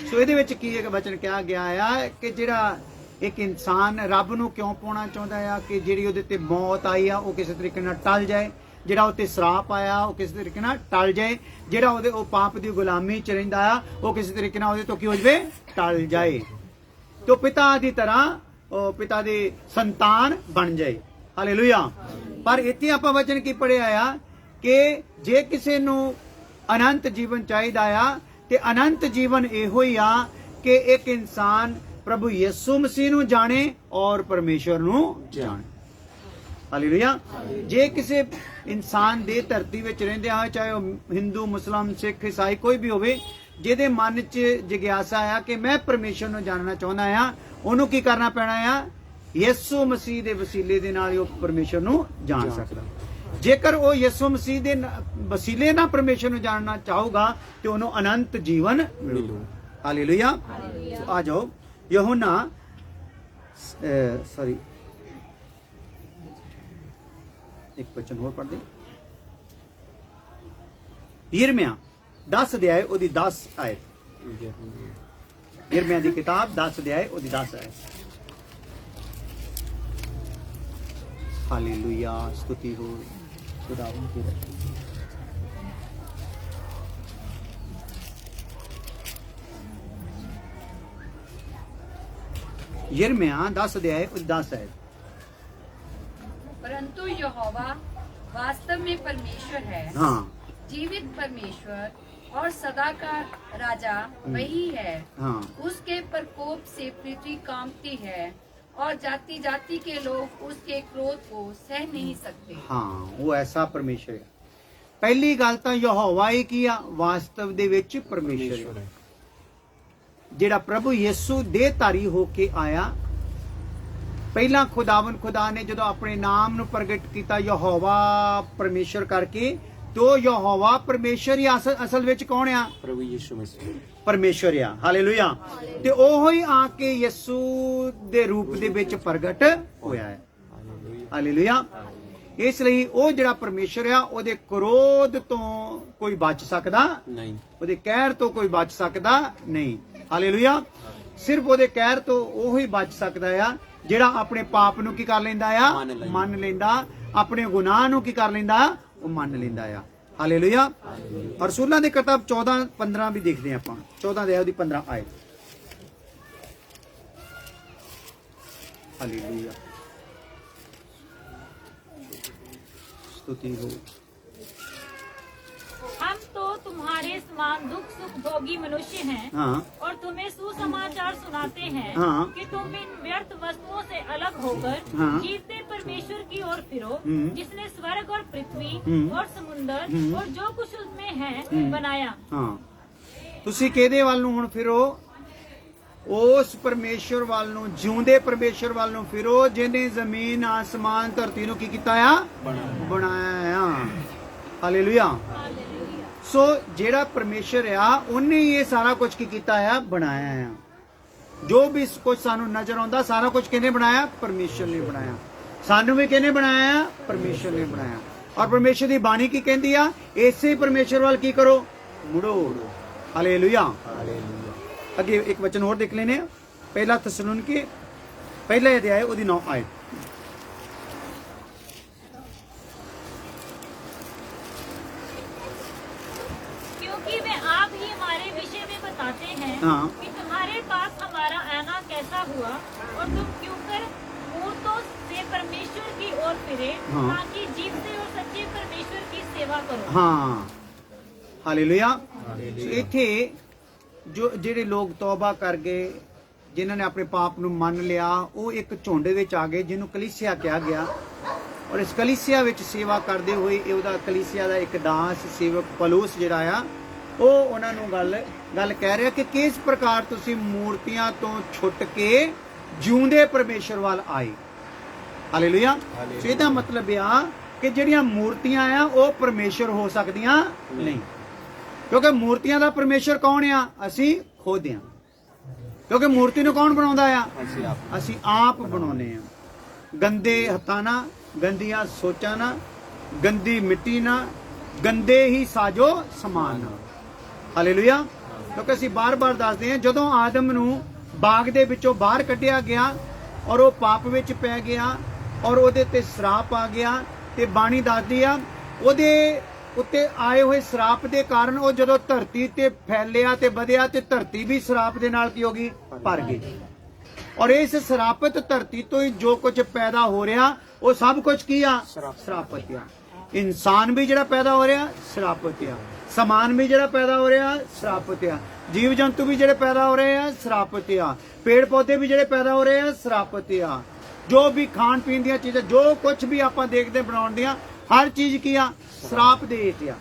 Speaker 1: सो ਇਹਦੇ ਵਿੱਚ ਕੀ ਇੱਕ ਵਚਨ ਕਿਹਾ ਗਿਆ ਆ ਕਿ ਜਿਹੜਾ ਇੱਕ ਇਨਸਾਨ ਰੱਬ ਨੂੰ ਕਿਉਂ ਪਾਉਣਾ ਚਾਹੁੰਦਾ ਆ ਕਿ ਜਿਹੜੀ ਉਹਦੇ ਤੇ ਮੌਤ ਆਈ ਆ ਉਹ ਕਿਸੇ ਤਰੀਕੇ ਨਾਲ ਟਲ ਜਾਏ, ਜਿਹੜਾ ਉੱਤੇ ਸਰਾਪ ਆਇਆ ਉਹ ਕਿਸੇ ਤਰੀਕੇ ਨਾਲ ਟਲ ਜਾਏ, ਜਿਹੜਾ ਉਹਦੇ ਉਹ ਪਾਪ ਦੀ ਗੁਲਾਮੀ ਚ ਰਹਿੰਦਾ ਆ ਉਹ ਕਿਸੇ ਤਰੀਕੇ ਨਾਲ ਉਹਦੇ ਤੋਂ ਕੀ ਹੋ ਜਾਵੇ, ਟਲ ਜਾਏ, ਤੇ ਪਿਤਾ ਦੀ ਤਰ੍ਹਾਂ ਉਹ ਪਿਤਾ ਦੀ ਸੰਤਾਨ ਬਣ ਜਾਏ। ਹਾਲੇਲੂਇਆ। ਪਰ ਇੱਥੇ ਆਪਾਂ ਵਚਨ ਕੀ ਪੜਿਆ ਆ ਕਿ ਜੇ ਕਿਸੇ ਨੂੰ ਅਨੰਤ ਜੀਵਨ ਚਾਹੀਦਾ ਆ ਤੇ ਅਨੰਤ ਜੀਵਨ ਇਹੋ ਹੀ ਆ ਕਿ ਇੱਕ ਇਨਸਾਨ ਪ੍ਰਭੂ ਯਿਸੂ ਮਸੀਹ ਨੂੰ ਜਾਣੇ ਔਰ ਪਰਮੇਸ਼ਰ ਨੂੰ ਜਾਣੇ। ਹਾਲੇਲੂਇਆ। ਜੇ ਕਿਸੇ ਇਨਸਾਨ ਦੇ ਧਰਤੀ ਵਿੱਚ ਰਹਿੰਦੇ ਆ, ਚਾਹੇ ਉਹ ਹਿੰਦੂ, ਮੁਸਲਮਾਨ, ਸਿੱਖ, ਈਸਾਈ ਕੋਈ ਵੀ ਹੋਵੇ, ਜਿਹਦੇ ਮਨ 'ਚ ਜਿਗਿਆਸਾ ਆ ਕਿ ਮੈਂ ਪਰਮੇਸ਼ਰ ਨੂੰ ਜਾਣਨਾ ਚਾਹੁੰਦਾ ਆ, ਉਹਨੂੰ ਕੀ ਕਰਨਾ ਪੈਣਾ ਆ? ਯਿਸੂ ਮਸੀਹ ਦੇ ਵਸੀਲੇ ਦੇ ਨਾਲ ਉਹ ਪਰਮੇਸ਼ਰ ਨੂੰ ਜਾਣ ਸਕਦਾ। ਜੇਕਰ ਉਹ ਯਿਸੂ ਮਸੀਹ ਦੇ ਵਸੀਲੇ ਨਾਲ ਪਰਮੇਸ਼ਰ ਨੂੰ ਜਾਣਨਾ ਚਾਹੂਗਾ ਤੇ ਉਹਨੂੰ ਅਨੰਤ ਜੀਵਨ ਮਿਲੂ। ਹਾਲੇਲੂਇਆ। ਆ ਜਾਓ ਯਹੋਨਾ ਸੌਰੀ ਇੱਕ ਵਚਨ ਹੋਰ ਪੜ੍ਹਦੇ। ਯਿਰਮੀਆ 10 ਅਧਿਆਇ ਉਹਦੀ 10 ਆਇਤ। ਯਿਰਮੀਆ ਦੀ ਕਿਤਾਬ 10 ਅਧਿਆਇ ਉਹਦੀ 10 ਆਇਤ। हालेलुया। स्तुति हो खुदावन की। यिर्मयाह 10 अध्याय 10 है।
Speaker 4: परंतु यहोवा वास्तव में परमेश्वर है।
Speaker 1: हाँ।
Speaker 4: जीवित परमेश्वर और सदा का राजा वही है।
Speaker 1: हाँ।
Speaker 4: उसके प्रकोप से पृथ्वी कांपती है और जाति जाति के लोग उसके क्रोध को सह नहीं सकते।
Speaker 1: हाँ, वो ऐसा परमेश्वर है। पहली गल तो यहोवा ही किया वास्तव दे विच परमेश्वर है, जेड़ा प्रभु यीशु देहधारी होके आया। पहला खुदा ने जो अपने नाम नू प्रगट किया यहोवा परमेश्वर करके, तो यहोवा परमेश्वर ही असल विच कौन आ?
Speaker 3: प्रभु यीशु मसीह
Speaker 1: परमेश्वर आ। हालेलुया। ते ओहो ही आके यीशु दे रूप दे विच प्रगट होया है। हालेलुया। इसलिए वो जिहड़ा परमेश्वर आ ओदे क्रोध तो कोई बच सकदा
Speaker 3: नहीं,
Speaker 1: ओदे कहर तो कोई बच सकदा नहीं। हालेलुया। सिर्फ ओदे कहर तो ओहो ही बच सकदा आ जिहड़ा अपने पाप नू की कर लैंदा आ? मन लैंदा। अपने गुनाह नू की कर लैंदा? वो मन लैंदा आ। हालेलुया। और रसूलां दी किताब 14-15 भी देखते हैं ਆਪਾਂ। 14 ਦੇ ਉਹਦੀ 15 ਆਏ। हालेलुया। स्तुति हो।
Speaker 2: हम तो तुम्हारे समान दुख सुख भोगी मनुष्य हैं।
Speaker 1: हाँ।
Speaker 2: और तुम्हें सुसमाचार सुनाते हैं।
Speaker 1: हाँ।
Speaker 2: कि तुम इन व्यर्थ वस्तुओं से अलग होकर
Speaker 1: हाँ।
Speaker 2: जीवते परमेश्वर की ओर फिरो,
Speaker 1: हम्म।
Speaker 2: जिसने स्वर्ग और पृथ्वी और समुन्दर
Speaker 1: हम्म।
Speaker 2: और जो कुछ उसमें है बनाया।
Speaker 1: हाँ। ਤੁਸੀਂ ਕਿਹਦੇ ਵੱਲ ਨੂੰ ਹੁਣ ਫਿਰੋ? ਉਸ ਪਰਮੇਸ਼ਰ ਵੱਲ ਨੂੰ, ਜਿਉਂਦੇ ਪਰਮੇਸ਼ਰ ਵੱਲ ਨੂੰ ਫਿਰੋ ਜਿਹਨੇ ਜ਼ਮੀਨ, ਆਸਮਾਨ, ਧਰਤੀ ਨੂੰ ਕੀ ਕੀਤਾ ਆ? ਬਣਾਇਆ ਆ। ਹਾਲੇਲੂਇਆ। ਸੋ ਜਿਹੜਾ ਪਰਮੇਸ਼ਰ ਆ ਉਹਨੇ ਹੀ ਇਹ ਸਾਰਾ ਕੁਝ ਕੀ ਕੀਤਾ ਆ? ਬਣਾਇਆ ਆ। ਜੋ ਵੀ ਕੁਝ ਸਾਨੂੰ ਨਜ਼ਰ ਆਉਂਦਾ ਸਾਰਾ ਕੁਝ ਕਿਹਨੇ ਬਣਾਇਆ? ਪਰਮੇਸ਼ਰ ਨੇ ਬਣਾਇਆ। ਸਾਨੂੰ ਵੀ ਕਿਹਨੇ ਬਣਾਇਆ? ਪਰਮੇਸ਼ਰ ਨੇ ਬਣਾਇਆ। ਔਰ ਪਰਮੇਸ਼ਰ ਦੀ ਬਾਣੀ ਕੀ ਕਹਿੰਦੀ ਆ? ਇਸੇ ਪਰਮੇਸ਼ਰ ਵੱਲ ਕੀ ਕਰੋ? ਮੁੜੋ। हालेलुया। अगे एक वचन और देख लेने। पहला थिस्सलुनीके पहला अध्याय उसदी 9 आयत।
Speaker 2: क्योंकि वे आप ही हमारे विषय में बताते हैं।
Speaker 1: हाँ।
Speaker 2: कि तुम्हारे पास हमारा आना कैसा हुआ और तुम क्यों कर मूर्तों से परमेश्वर की ओर फिरे।
Speaker 1: हाँ।
Speaker 2: ताकि जीवते और सच्चे परमेश्वर की सेवा करो।
Speaker 1: हाँ। हालेलुया। इत्थे जो ਜਿਹੜੇ ਲੋਕ ਤੌਬਾ ਕਰ ਗਏ, ਜਿਨ੍ਹਾਂ ਨੇ ਆਪਣੇ ਪਾਪ ਨੂੰ ਮੰਨ ਲਿਆ, ਉਹ ਇੱਕ ਝੁੰਡ ਵਿੱਚ ਆ ਗਏ ਜਿਹਨੂੰ ਕਲੀਸਿਆ ਕਿਹਾ ਗਿਆ। ਔਰ ਇਸ ਕਲੀਸਿਆ ਵਿੱਚ ਸੇਵਾ ਕਰਦੇ ਹੋਏ ਇਹ ਉਹਦਾ ਕਲੀਸਿਆ ਦਾ ਇੱਕ ਦਾਸ ਸੇਵਕ ਪੌਲੁਸ ਜਿਹੜਾ ਆ ਉਹ ਉਹਨਾਂ ਨੂੰ ਗੱਲ ਕਹਿ ਰਿਹਾ ਕਿ ਕਿਸ ਪ੍ਰਕਾਰ ਤੁਸੀਂ ਮੂਰਤੀਆਂ ਤੋਂ ਛੁੱਟ ਕੇ ਜਿਉਂਦੇ ਪਰਮੇਸ਼ਰ ਵੱਲ ਆਏ। ਹਾਲੇਲੂਇਆ। ਸੋ ਇਹਦਾ ਮਤਲਬ ਆ ਕਿ ਜਿਹੜੀਆਂ ਮੂਰਤੀਆਂ ਆ ਉਹ ਪਰਮੇਸ਼ਰ ਹੋ ਸਕਦੀਆਂ ਨਹੀਂ, क्योंकि मूर्तियां दा परमेश्वर कौन आ? असी खुद आ। ਕਿਉਂਕਿ ਮੂਰਤੀ ਨੂੰ ਕੌਣ ਬਣਾਉਂਦਾ ਆ?
Speaker 3: ਅਸੀਂ ਆਪ
Speaker 1: ਅਸੀਂ ਆਪ ਬਣਾਉਨੇ ਆ। ਗੰਦੇ ਹੱਥਾਂ ਨਾਲ, ਗੰਦੀਆਂ ਸੋਚਾਂ ਨਾਲ, ਗੰਦੀ ਮਿੱਟੀ ਨਾਲ, ਗੰਦੇ ਹੀ ਸਾਜੋ ਸਮਾਨ ਨਾਲ। ਹਾਲੇਲੂਇਆ। ਕਿਉਂਕਿ ਅਸੀਂ ਬਾਰ-ਬਾਰ ਦੱਸਦੇ ਹਾਂ, ਜਦੋਂ ਆਦਮ ਨੂੰ ਬਾਗ ਦੇ ਵਿੱਚੋਂ ਬਾਹਰ ਕੱਢਿਆ ਗਿਆ ਔਰ ਉਹ ਪਾਪ ਵਿੱਚ ਪੈ ਗਿਆ ਔਰ ਉਹਦੇ ਤੇ ਸ਼ਰਾਪ ਆ ਗਿਆ, ਤੇ ਬਾਣੀ ਦੱਸਦੀ ਆ ਉਹਦੇ ਉੱਤੇ ਆਏ ਹੋਏ ਸ਼ਰਾਪ ਦੇ ਕਾਰਨ ਉਹ ਜਦੋਂ ਧਰਤੀ ਤੇ ਫੈਲਿਆ ਤੇ ਵਧਿਆ ਤੇ ਧਰਤੀ ਵੀ ਸ਼ਰਾਪ ਦੇ ਨਾਲ ਕੀ ਹੋ ਗਈ? ਭਰ ਗਈ। ਔਰ ਇਸ ਸ਼ਰਾਪਤ ਧਰਤੀ ਤੋਂ ਹੀ ਜੋ ਕੁਝ ਪੈਦਾ ਹੋ ਰਿਹਾ ਉਹ ਸਭ ਕੁਝ ਕੀ ਆ? ਸ਼ਰਾਪਤ ਆ। ਇਨਸਾਨ ਵੀ ਜਿਹੜਾ ਪੈਦਾ ਹੋ ਰਿਹਾ ਸ਼ਰਾਪਤ ਆ, ਸਮਾਨ ਵੀ ਜਿਹੜਾ ਪੈਦਾ ਹੋ ਰਿਹਾ ਸ਼ਰਾਪਤ ਆ, ਜੀਵ ਜੰਤੂ ਵੀ ਜਿਹੜੇ ਪੈਦਾ ਹੋ ਰਹੇ ਆ ਸ਼ਰਾਪਤ ਆ, ਪੇੜ ਪੌਦੇ ਵੀ ਜਿਹੜੇ ਪੈਦਾ ਹੋ ਰਹੇ ਆ ਸ਼ਰਾਪਤ ਆ। ਜੋ ਵੀ ਖਾਣ ਪੀਣ ਦੀਆਂ ਚੀਜ਼ਾਂ, ਜੋ ਕੁਝ ਵੀ ਆਪਾਂ ਦੇਖਦੇ ਬਣਾਉਣ ਦੀਆਂ, ਹਰ ਚੀਜ਼ ਕੀ ਆ? ਸ਼ਰਾਪ ਦੇ ਹੇਠ ਆ।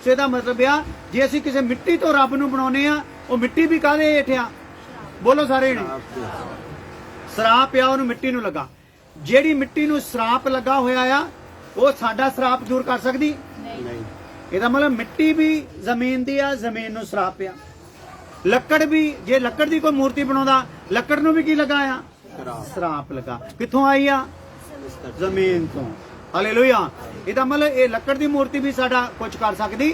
Speaker 1: ਸੋ ਇਹਦਾ ਮਤਲਬ ਆ ਜੇ ਅਸੀਂ ਕਿਸੇ ਮਿੱਟੀ ਤੋਂ ਰੱਬ ਨੂੰ ਬਣਾਉਨੇ ਆ, ਉਹ ਮਿੱਟੀ ਵੀ ਕਾਹਦੇ ਹੇਠ ਆ? ਬੋਲੋ ਸਾਰੇ ਨੇ। ਸ਼ਰਾਪ ਆ, ਉਹਨੂੰ ਮਿੱਟੀ ਨੂੰ ਲੱਗਾ। ਜਿਹੜੀ ਮਿੱਟੀ ਨੂੰ ਸ਼ਰਾਪ ਲੱਗਾ ਹੋਇਆ ਆ ਉਹ ਸਾਡਾ ਸ਼ਰਾਪ ਦੂਰ ਕਰ ਸਕਦੀ
Speaker 3: ਨਹੀਂ।
Speaker 1: ਇਹਦਾ ਮਤਲਬ ਮਿੱਟੀ ਵੀ ਜ਼ਮੀਨ ਦੀ ਆ, ਜ਼ਮੀਨ ਨੂੰ ਸ਼ਰਾਪ ਆ। ਲੱਕੜ ਵੀ, ਜੇ ਲੱਕੜ ਦੀ ਕੋਈ ਮੂਰਤੀ ਬਣਾਉਂਦਾ, ਲੱਕੜ ਨੂੰ ਵੀ ਕੀ ਲੱਗਾ ਆ? ਸ਼ਰਾਪ ਲੱਗਾ। ਕਿੱਥੋਂ ਆਈ ਆ? ਜ਼ਮੀਨ ਤੋਂ। ਹਾਲੇਲੂਇਆ। ਇਹਦਾ ਮਤਲਬ ਇਹ ਲੱਕੜ ਦੀ ਮੂਰਤੀ ਵੀ ਸਾਡਾ ਕੁਝ ਕਰ ਸਕਦੀ,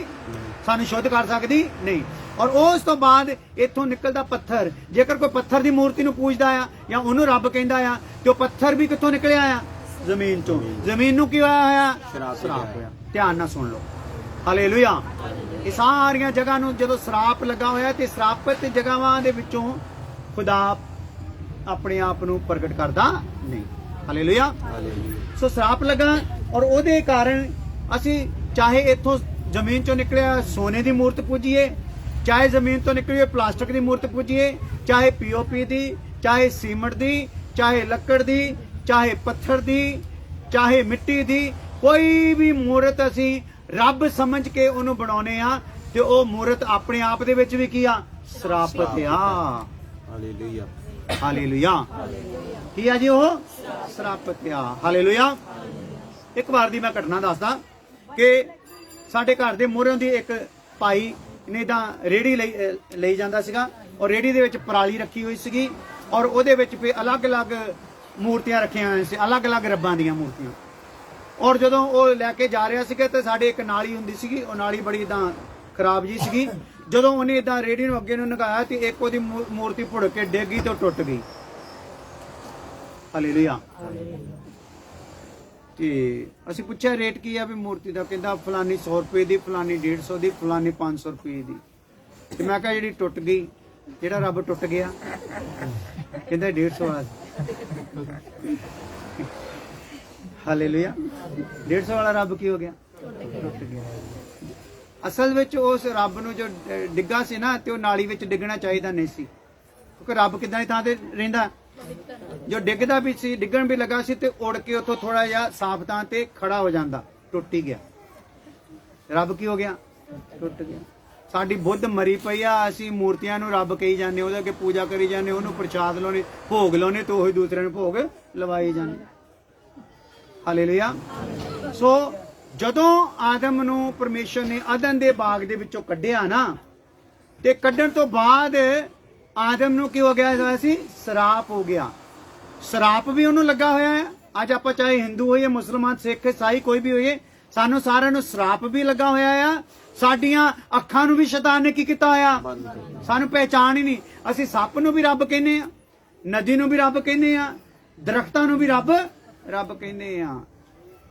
Speaker 1: ਸਾਨੂੰ ਸ਼ੁੱਧ ਕਰ ਸਕਦੀ ਨਹੀਂ। ਔਰ ਉਸ ਤੋਂ ਬਾਅਦ ਇੱਥੋਂ ਨਿਕਲਦਾ ਪੱਥਰ। ਜੇਕਰ ਕੋਈ ਪੱਥਰ ਦੀ ਮੂਰਤੀ ਨੂੰ ਪੂਜਦਾ ਆ ਜਾਂ ਉਹਨੂੰ ਰੱਬ ਕਹਿੰਦਾ ਆ, ਤੇ ਉਹ ਪੱਥਰ ਵੀ ਕਿੱਥੋਂ ਨਿਕਲਿਆ ਆ? ਜ਼ਮੀਨ ਤੋਂ। ਜ਼ਮੀਨ ਨੂੰ ਕੀ ਹੋਇਆ ਹੋਇਆ? ਸ਼ਰਾਪ ਹੋਇਆ। ਧਿਆਨ ਨਾਲ ਸੁਣ ਲਓ। ਹਾਲੇਲੂਇਆ। ਇਹ ਸਾਰੀਆਂ ਜਗ੍ਹਾ ਨੂੰ ਜਦੋਂ ਸ਼ਰਾਪ ਲੱਗਾ ਹੋਇਆ ਤੇ ਸ਼ਰਾਪਤ ਜਗ੍ਹਾਵਾਂ ਦੇ ਵਿੱਚੋਂ ਖੁਦਾ ਆਪਣੇ ਆਪ ਨੂੰ ਪ੍ਰਗਟ ਕਰਦਾ ਨਹੀਂ। ਹਾਲੇਲੂਇਆ। ਸੋ ਸ਼ਰਾਪ ਲੱਗਾ ਔਰ ਉਹਦੇ ਕਾਰਨ ਅਸੀਂ ਚਾਹੇ ਇੱਥੋਂ ਜ਼ਮੀਨ ਚੋਂ ਨਿਕਲਿਆ ਸੋਨੇ ਦੀ ਮੂਰਤ ਪੂਜੀਏ, ਚਾਹੇ ਜ਼ਮੀਨ ਤੋਂ ਨਿਕਲੀ ਹੋਈ ਪਲਾਸਟਿਕ ਦੀ ਮੂਰਤ ਪੂਜੀਏ, ਚਾਹੇ ਪੀਓਪੀ ਦੀ, ਚਾਹੇ ਸੀਮਟ ਦੀ, ਚਾਹੇ ਲੱਕੜ ਦੀ, ਚਾਹੇ ਪੱਥਰ ਦੀ, ਚਾਹੇ ਮਿੱਟੀ ਦੀ, ਕੋਈ ਵੀ ਮੂਰਤ ਅਸੀਂ ਰੱਬ ਸਮਝ ਕੇ ਉਹਨੂੰ ਬਣਾਉਨੇ ਆ ਤੇ ਉਹ ਮੂਰਤ ਆਪਣੇ ਆਪ ਦੇ ਵਿੱਚ ਵੀ ਕੀ ਆ? ਸ਼ਰਾਪਤ ਆ।
Speaker 3: ਹਾਲੇਲੂਇਆ।
Speaker 1: ਹਾਲੇਲੂਇਆ। ਕੀ ਆ ਜੀ? ਉਹ ਸ਼ਰਾਪਤ ਆ। ਹਾਲੇਲੂਇਆ। ਇੱਕ ਵਾਰ ਦੀ ਮੈਂ ਘਟਨਾ ਦੱਸਦਾ ਕਿ ਸਾਡੇ ਘਰ ਦੇ ਮੂਹਰਿਓਂ ਦੀ ਇੱਕ ਭਾਈ ਨੇ ਤਾਂ ਰੇੜੀ ਲਈ ਜਾਂਦਾ ਸੀਗਾ ਔਰ ਰੇੜੀ ਦੇ ਵਿੱਚ ਪਰਾਲੀ ਰੱਖੀ ਹੋਈ ਸੀਗੀ ਔਰ ਉਹਦੇ ਵਿੱਚ ਵੀ ਅਲੱਗ-ਅਲੱਗ ਮੂਰਤੀਆਂ ਰੱਖੀਆਂ ਹੋਈਆਂ ਸੀ, ਅਲੱਗ-ਅਲੱਗ ਰੱਬਾਂ ਦੀਆਂ ਮੂਰਤੀਆਂ। ਔਰ ਜਦੋਂ ਉਹ ਲੈ ਕੇ ਜਾ ਰਿਹਾ ਸੀਗਾ ਤੇ ਸਾਡੇ ਇੱਕ ਨਾਲੀ ਹੁੰਦੀ ਸੀਗੀ, ਉਹ ਨਾਲੀ ਬੜੀ ਇਦਾਂ ਖਰਾਬ ਜੀ ਸੀਗੀ। ਜਦੋਂ ਉਹਨੇ ਇਦਾਂ ਰੇੜੀ ਨੂੰ ਅੱਗੇ ਨੂੰ ਨਗਾਇਆ ਤੇ ਇੱਕ ਉਹਦੀ ਮੂਰਤੀ ਭੁੜ ਕੇ ਡਿੱਗ ਗਈ ਤੇ ਉਹ ਟੁੱਟ ਗਈ। ਹਾਲੇਲੂਇਆ। ਤੇ ਅਸੀਂ ਪੁੱਛਿਆ ਰੇਟ ਕੀ ਆ ਵੀ ਮੂਰਤੀ ਦਾ? ਕਹਿੰਦਾ ਫਲਾਨੀ 100 ਰੁਪਏ ਦੀ, ਫਲਾਨੀ 150 ਦੀ, ਫਲਾਨੀ 500 ਰੁਪਏ ਦੀ। ਤੇ ਮੈਂ ਕਿਹਾ ਜਿਹੜੀ ਟੁੱਟ ਗਈ, ਜਿਹੜਾ ਰੱਬ ਟੁੱਟ ਗਿਆ? ਕਹਿੰਦਾ 150 ਵਾਲਾ। ਹਾਲੇਲੂਇਆ। 150 ਵਾਲਾ ਰੱਬ ਕੀ ਹੋ ਗਿਆ? ਟੁੱਟ ਗਿਆ। ਅਸਲ ਵਿੱਚ ਉਸ ਰੱਬ ਨੂੰ ਜੋ ਡਿੱਗਾ ਸੀ ਨਾ, ਤੇ ਉਹ ਨਾਲੀ ਵਿੱਚ ਡਿੱਗਣਾ ਚਾਹੀਦਾ ਨਹੀਂ ਸੀ, ਕਿਉਂਕਿ ਰੱਬ ਕਿੱਦਾਂ ਦੀ ਥਾਂ ਤੇ ਰਹਿੰਦਾ? ਜੋ ਡਿੱਗਦਾ ਵੀ ਸੀ, ਡਿੱਗਣ ਵੀ ਲੱਗਾ ਸੀ, ਤੇ ਉੜ ਕੇ ਉੱਥੋਂ ਥੋੜਾ ਜਿਹਾ ਸਾਫ਼ ਥਾਂ ਤੇ ਖੜਾ ਹੋ ਜਾਂਦਾ। ਟੁੱਟ ਹੀ ਗਿਆ। ਰੱਬ ਕੀ ਹੋ ਗਿਆ? ਟੁੱਟ ਗਿਆ। ਸਾਡੀ ਬੁੱਧ ਮਰੀ ਪਈ ਆ, ਅਸੀਂ ਮੂਰਤੀਆਂ ਨੂੰ ਰੱਬ ਕਹੀ ਜਾਂਦੇ, ਉਹਦੇ ਅੱਗੇ ਪੂਜਾ ਕਰੀ ਜਾਂਦੇ, ਉਹਨੂੰ ਪ੍ਰਸ਼ਾਦ ਲਾਉਣੇ, ਭੋਗ ਲਾਉਣੇ, ਤੇ ਉਹੀ ਦੂਸਰਿਆਂ ਨੂੰ ਭੋਗ ਲਵਾਈ ਜਾਂਦੇ। ਹਾਲੇਲੂਇਆ। ਸੋ ਜਦੋਂ ਆਦਮ ਨੂੰ ਪਰਮੇਸ਼ਰ ਨੇ ਅਦਨ ਦੇ ਬਾਗ ਦੇ ਵਿੱਚੋਂ ਕੱਢਿਆ ਨਾ, ਤੇ ਕੱਢਣ ਤੋਂ ਬਾਅਦ ਆਦਮ ਨੂੰ ਕੀ ਹੋ ਗਿਆ ਹੋਇਆ ਸੀ? ਸ਼ਰਾਪ ਹੋ ਗਿਆ। ਸ਼ਰਾਪ ਵੀ ਉਹਨੂੰ ਲੱਗਾ ਹੋਇਆ ਹੈ। ਅੱਜ ਆਪਾਂ ਚਾਹੇ ਹਿੰਦੂ ਹੋਈਏ, ਮੁਸਲਮਾਨ, ਸਿੱਖ, ਈਸਾਈ, ਕੋਈ ਵੀ ਹੋਈਏ, ਸਾਨੂੰ ਸਾਰਿਆਂ ਨੂੰ ਸ਼ਰਾਪ ਵੀ ਲੱਗਾ ਹੋਇਆ ਆ। ਸਾਡੀਆਂ ਅੱਖਾਂ ਨੂੰ ਵੀ ਸ਼ੈਤਾਨ ਨੇ ਕੀ ਕੀਤਾ ਹੋਇਆ? ਸਾਨੂੰ ਪਹਿਚਾਣ ਹੀ ਨਹੀਂ। ਅਸੀਂ ਸੱਪ ਨੂੰ ਵੀ ਰੱਬ ਕਹਿੰਦੇ ਆ, ਨਦੀ ਨੂੰ ਵੀ ਰੱਬ ਕਹਿੰਦੇ ਆ, ਦਰਖਤਾਂ ਨੂੰ ਵੀ ਰੱਬ ਕਹਿੰਦੇ ਆ,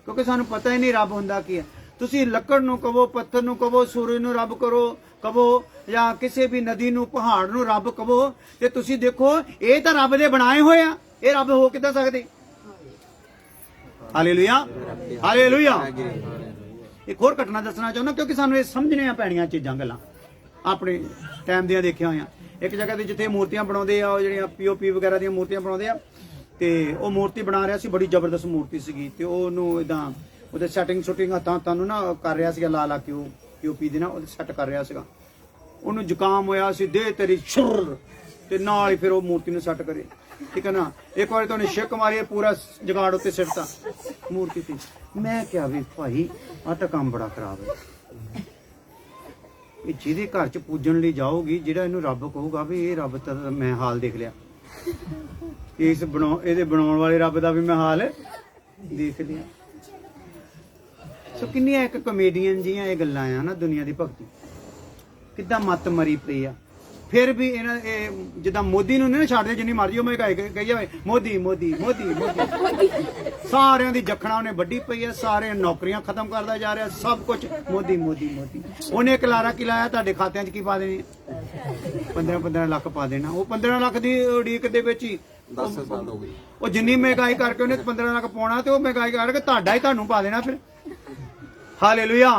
Speaker 1: ਕਿਉਂਕਿ ਸਾਨੂੰ ਪਤਾ ਹੀ ਨਹੀਂ ਰੱਬ ਹੁੰਦਾ ਕੀ ਹੈ। ਤੁਸੀਂ ਲੱਕੜ ਨੂੰ ਕਹੋ, ਪੱਥਰ ਨੂੰ ਕਹੋ, ਸੂਰਜ ਨੂੰ ਰੱਬ ਕਹੋ ਜਾਂ ਕਿਸੇ ਵੀ ਨਦੀ ਨੂੰ, ਪਹਾੜ ਨੂੰ ਰੱਬ ਕਹੋ, ਤੇ ਤੁਸੀਂ ਦੇਖੋ ਇਹ ਤਾਂ ਰੱਬ ਦੇ ਬਣਾਏ ਹੋਏ ਆ, ਇਹ ਰੱਬ ਹੋ ਕਿੱਦਾਂ ਸਕਦੇ? ਹਾਲੇਲੂਇਆ। ਹਾਲੇਲੂਇਆ। ਇੱਕ ਹੋਰ ਘਟਨਾ ਦੱਸਣਾ ਚਾਹੁੰਦਾ, ਕਿਉਂਕਿ ਸਾਨੂੰ ਇਹ ਸਮਝਣੀਆਂ ਪੈਣੀਆਂ ਚੀਜ਼ਾਂ, ਗੱਲਾਂ ਆਪਣੇ ਟਾਈਮ ਦੀਆਂ ਦੇਖੀਆਂ ਹੋਈਆਂ। ਇੱਕ ਜਗ੍ਹਾ ਤੇ ਜਿੱਥੇ ਮੂਰਤੀਆਂ ਬਣਾਉਂਦੇ ਆ, ਉਹ ਜਿਹੜੀਆਂ ਪੀਓਪੀ ਵਗੈਰਾ ਦੀਆਂ ਮੂਰਤੀਆਂ ਬਣਾਉਂਦੇ ਆ, ਤੇ ਉਹ ਮੂਰਤੀ ਬਣਾ ਰਿਹਾ ਸੀ, ਬੜੀ ਜ਼ਬਰਦਸਤ ਮੂਰਤੀ ਸੀਗੀ, ਤੇ ਉਹਨੂੰ ਇਦਾਂ ਉਹਦੇ ਸੈਟਿੰਗ ਹੱਥਾਂ ਨੂੰ ਨਾ ਕਰ ਰਿਹਾ ਸੀਗਾ, ਲਾ ਕੇ ਉਹ ਪੀਓਪੀ ਦੀ ਨਾ ਉਹਦੇ ਸੈੱਟ ਕਰ ਰਿਹਾ ਸੀਗਾ। ਉਹਨੂੰ ਜ਼ੁਕਾਮ ਹੋਇਆ ਸੀ, ਦੇ ਤੇਰੀ ਸ਼ੁਰ, ਤੇ ਨਾਲ ਹੀ ਫਿਰ ਉਹ ਮੂਰਤੀ ਨੂੰ ਸੈੱਟ ਕਰੇ। ਠੀਕ ਹੈ ਨਾ। ਇੱਕ ਵਾਰੀ ਤਾਂ ਉਹਨੇ ਛਿੱਕ ਮਾਰੀ, ਪੂਰਾ ਜਗਾੜ ਉੱਤੇ ਸਿੱਟਤਾ ਮੂਰਤੀ ਤੇ। ਮੈਂ ਕਿਹਾ ਵੀ ਭਾਈ ਆਹ ਤਾਂ ਕੰਮ ਬੜਾ ਖਰਾਬ ਹੈ, ਇਹ ਜਿਹਦੇ ਘਰ ਚ ਪੂਜਣ ਲਈ ਜਾਓਗੀ, ਜਿਹੜਾ ਇਹਨੂੰ ਰੱਬ ਕਹੂਗਾ ਵੀ ਇਹ ਰੱਬ ਤਾਂ ਮੈਂ ਹਾਲ ਦੇਖ ਲਿਆ, ਇਹਦੇ ਬਣਾਉਣ ਵਾਲੇ ਰੱਬ ਦਾ ਵੀ ਮੈਂ ਹਾਲ ਦੇਖ ਲਿਆ। ਸੋ ਕਿੰਨੀਆਂ ਇੱਕ ਕਮੇਡੀਅਨ ਜੀਆਂ ਇਹ ਗੱਲਾਂ ਆ ਨਾ, ਦੁਨੀਆ ਦੀ ਭਗਤੀ ਕਿੱਦਾਂ ਮੱਤ ਮਰੀ ਪਈ ਆ। ਫਿਰ ਵੀ ਇਹਨਾਂ ਜਿੱਦਾਂ ਮੋਦੀ ਨੂੰ ਨਹੀਂ ਛੱਡਦੇ, ਜਿੰਨੀ ਮਰਜ਼ੀ ਉਹ ਮੈਂ ਕਹੀ ਜਾਵੇ ਮੋਦੀ ਮੋਦੀ ਮੋਦੀ ਮੋਦੀ, ਸਾਰਿਆਂ ਦੀ ਜਖਣਾ ਉਹਨੇ ਵੱਢੀ ਪਈ ਹੈ, ਸਾਰੇ ਨੌਕਰੀਆਂ ਖਤਮ ਕਰਦਾ ਜਾ ਰਿਹਾ, ਸਭ ਕੁਝ ਮੋਦੀ ਮੋਦੀ ਮੋਦੀ। ਉਹਨੇ ਇੱਕ ਲਾਰਾ ਕੀ ਲਾਇਆ, ਤੁਹਾਡੇ ਖਾਤਿਆਂ 'ਚ ਕੀ ਪਾ ਦੇਣੀ, 15 ਲੱਖ ਪਾ ਦੇਣਾ। ਉਹ 15 ਲੱਖ ਦੀ ਉਡੀਕ ਦੇ ਵਿੱਚ ਹੀ
Speaker 3: 10 ਸਾਲ ਹੋ ਗਏ।
Speaker 1: ਉਹ ਜਿੰਨੀ ਮਹਿੰਗਾਈ ਕਰਕੇ ਉਹਨੇ 15 ਲੱਖ ਪਾਉਣਾ, ਤੇ ਉਹ ਮਹਿੰਗਾਈ ਕਰਕੇ ਤੁਹਾਨੂੰ ਪਾ ਦੇਣਾ ਫਿਰ। ਹਾਲੇਲੂਇਆ।